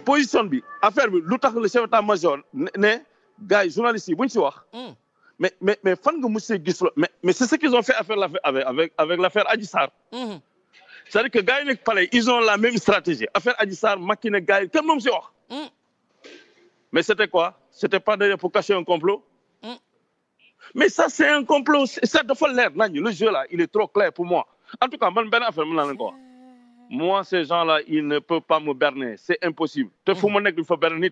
position bi affaire bi lu tax le chef d'état-major ne gars yi journalistes yi bu ñu si wax mais fan nga mos see gis la mais c'est ce qu'ils ont fait avec l'affaire Adji Sarr c'est-à-dire que gars yi nekk palais ils ont la même stratégie affaire Adji Sarr Macky ne gars yi kenn moom si wax mais c'était quoi c'était pas d'ailleurs pour cacher un complot. Mais ça, c'est un complot. Ça doit faire l'air. Le jeu, là, il est trop clair pour moi. En tout cas, moi, ces gens-là, ils ne peuvent pas me berner. C'est impossible. Il faut me berner.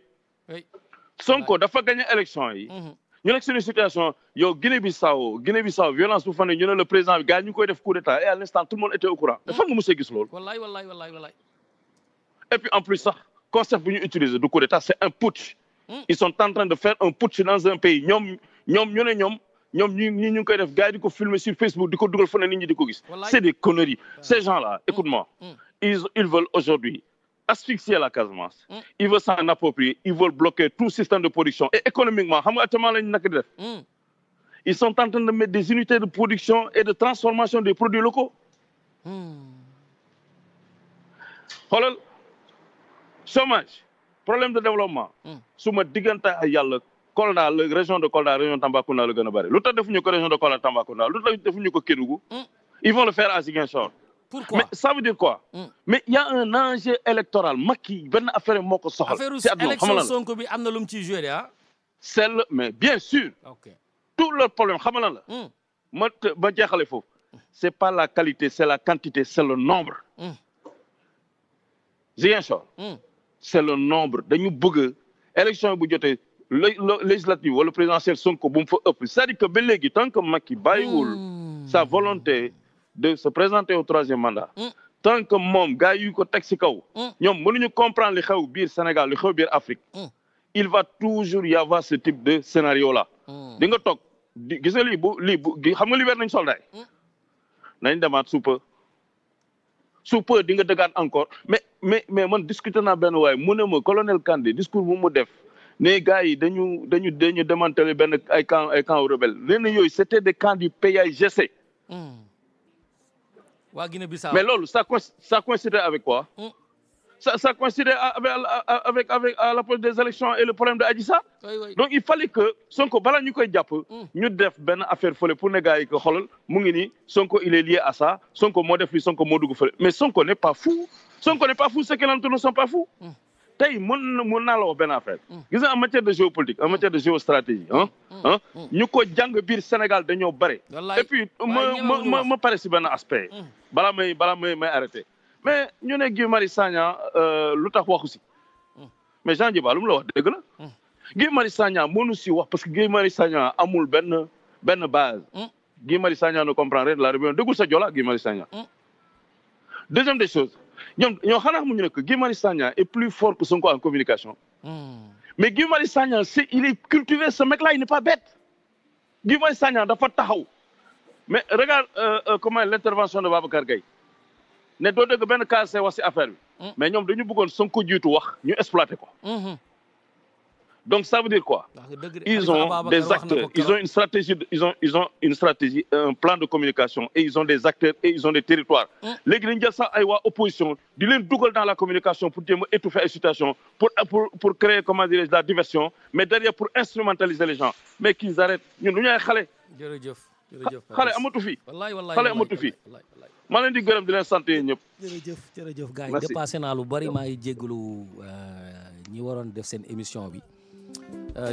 Sonko, il faut gagner l'élection. Nous avons une situation, Guinée-Bissau, violence pour faire le président a gagné un coup d'État. Et à l'instant, tout le monde était au courant. Il faut que nous sachions cela. Et puis, en plus, ça, le concept que nous utilisons du coup d'État, c'est un putsch. Ils sont en train de faire un putsch dans un pays. ñoom ñu ngi koy def gars yi di ko filmer sur Facebook di ko dugal fu ne nit ñi di ko gis. C'est des conneries. Ces gens-là, écoute-moi, ils veulent aujourd'hui asphyxier la Casamance. Ils veulent s'en approprier. Ils veulent bloquer tout système de production. Et économiquement, xam nga actuellement lañu nak di def. Ils sont en train de mettre des unités de production et de transformation des produits locaux. Xoolal chômage, problème de développement. su ma diggante ak yàlla Kolda la région de Kolda région Tambacounda la gën a bëri lu tax defuñu ko région de Kolda Tambacounda lu tax defuñu ko Kédougou. Ils vont le faire à Ziguinchor. Pourquoi? Mais ça veut dire quoi? Mais il y a un enjeu électoral Macky benn affaire moo ko soxal. affaire élection Sonko bi am na lu mu ciy joué ah. Mais bien sûr. Ok. Tout leur problème xam nga la. ma jeexale foofu. C'est pas la qualité, c'est la quantité, c'est le nombre. Ziguinchor. C'est le nombre dañu bëgg élection bu jotee législative wala présidentielle Sonko bu mu fa ëpp c'est-à-dire que ba léegi tant que Macky bàyyiwul sa volonté de se présenter au troisième mandat. Tant que moom gars yu ko teg ci kaw. ñoom mënuñu comprendre li xew biir Sénégal li xew biir Afrique. Il va toujours y avoir ce type de scénario là. di nga toog gis nga lii bu xam nga libéré nañ soldat yi. nañ demaat sous peu di nga dëggaat encore mais man discuter naa benn waaye mu ne ma colonel Kandé discours bu mu def ne gars yi dañu démanteler benn ay camp rebelle nee na yooyu c'était des camps du PAIGC. waa Guinée-Bissau. Mais loolu ça coïncidait avec quoi? Ça coïncidait avec à l'approche des élections et le problème de Adji Sarr. Donc il fallait que Sonko bala ñu koy jàpp ñu def benn affaire fële pour ne gars yi ko xoolal mu ngi nii Sonko il est lié à ça Sonko moo def li Sonko moo dugg fële mais Sonko n'est pas fou. Sonko n'est pas fou ceux qui l'entourent ne sont pas fous. tey mën naa la wax benn affaire. gis nga en matière de géopolitique en matière de géostratégie ñu ko jàng biir Sénégal dañoo bare. et puis ma pare si benn aspect. balaa may arrêter. mais ñu ne Guy Marius Sagna lu tax waxu si. mais Jean Djiba lu mu la wax dëgg la. Guy Marius Sagna mënu si wax parce que Guy Marius Sagna amul benn base. Guy Marius Sagna ne comprend rien de la rébellion déggul sa jola Guy Marius Sagna. Deuxième des choses ñoom xanaa xamuñu ne que Guy Marius Sagna est plus fort que Sonko en communication. Mais Guy Marius Sagna il est cultivé ce mec-là il n'est pas bête. Guy Marius Sagna dafa taxaw mais regarde comment l'intervention de Babacar Gaye ne doo dégg benn cas wax ci affaire bi. mais ñoom dañu bëggoon Sonko jiitu wax ñu exploiter ko. Donc ça veut dire quoi? Ils ont des acteurs, ils ont une stratégie, un plan de communication et ils ont des acteurs et ils ont des territoires. Léegi dañu jël sax ay waa opposition di leen dugal dans la communication pour jéem a étouffer ay situation pour créer comment dirais-je la diversion mais derrière pour instrumentaliser les gens mais qu'ils arrêtent ñun du ñu ay xale. jërëjëf xale amatu fi. xale amatu fi. maa leen di gërëm di leen sant yéen ñëpp. jërëjëf gars yi dépassé naa lu bari maa ngi jégalu ñi waroon def seen émission bi.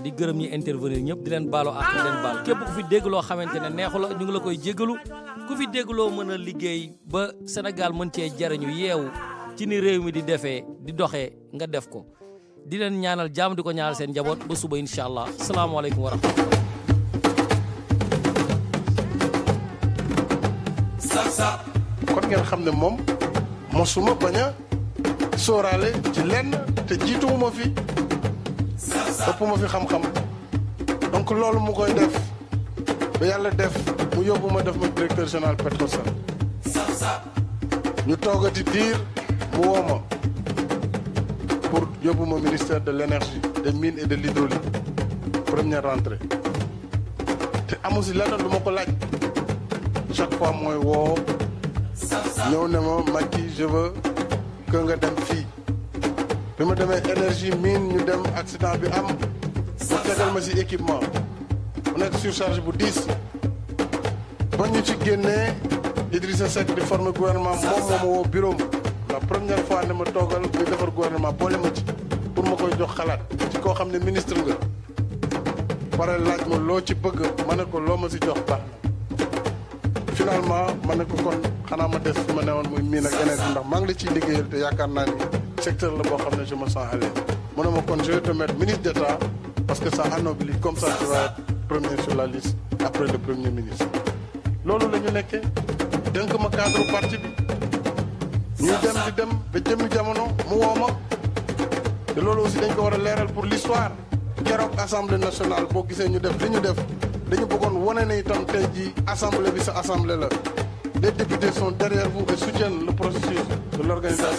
di gërëm ñi intervenir ñëpp di leen baaloo ak di leen baal képp ku fi dégg loo xamante ne neexu la ñu ngi la koy jégalu ku fi dégg loo mën a liggéey ba Sénégal mën cee jariñu yeewu ci ni réew mi di defee di doxee nga def ko di leen ñaanal jàmm di ko ñaanal seen njaboot ba suba incha allah salaamaaleykum wa rahmatulah. kon ngeen xam ne moom mosuma bañ a sóoraale ci lenn te jiituwuma fi. ëpp ma fi xam-xam donc loolu mu koy def ba yàlla def mu yóbbu ma def ma directeur général Petrosen ñu toogati diir mu woo ma pour yóbbu ma ministère de l'énergie des mines et de l'hydraulique première rentrée te amu si lenn lu ma ko laaj chaque fois mooy woo ñëw ne ma Macky je veux que nga dem fii bi ma demee énergie mine ñu dem accident bi am mu tegal ma si équipement mu nekk surcharge bu 10 ba ñu ci génnee Idrissa Seck di former gouvernement moom moo ma woo bureau la première fois ne ma toogal di defar gouvernement boole ma ci pour ma koy jox xalaat ci koo xam ne ministre nga pare laaj ma loo ci bëgg ma ne ko loo ma si jox baax na finalement ma ne ko kon xanaa ma des fi ma newoon muy mine ak énergie ndax maa ngi la ciy liggéeyal te yaakaar naa ni secteur la boo xam ne je me sens à l'aise mu ne ma kon je vais te mettre ministre d'État parce que ça anoblit comme ça tu vas être premier sur la liste après le premier ministre. loolu la ñu nekkee dénk ma cadre parti bi ñuy dem di dem ba jëmmi jamono mu woo ma te loolu aussi dañ ko war a leeral pour l'histoire keroog assemblée nationale boo gisee ñu def li ñu def dañu bëggoon wane ne itam tey jii assemblée bi sa assemblée la les députés sont derrière vous et soutiennent le processus de l'organisation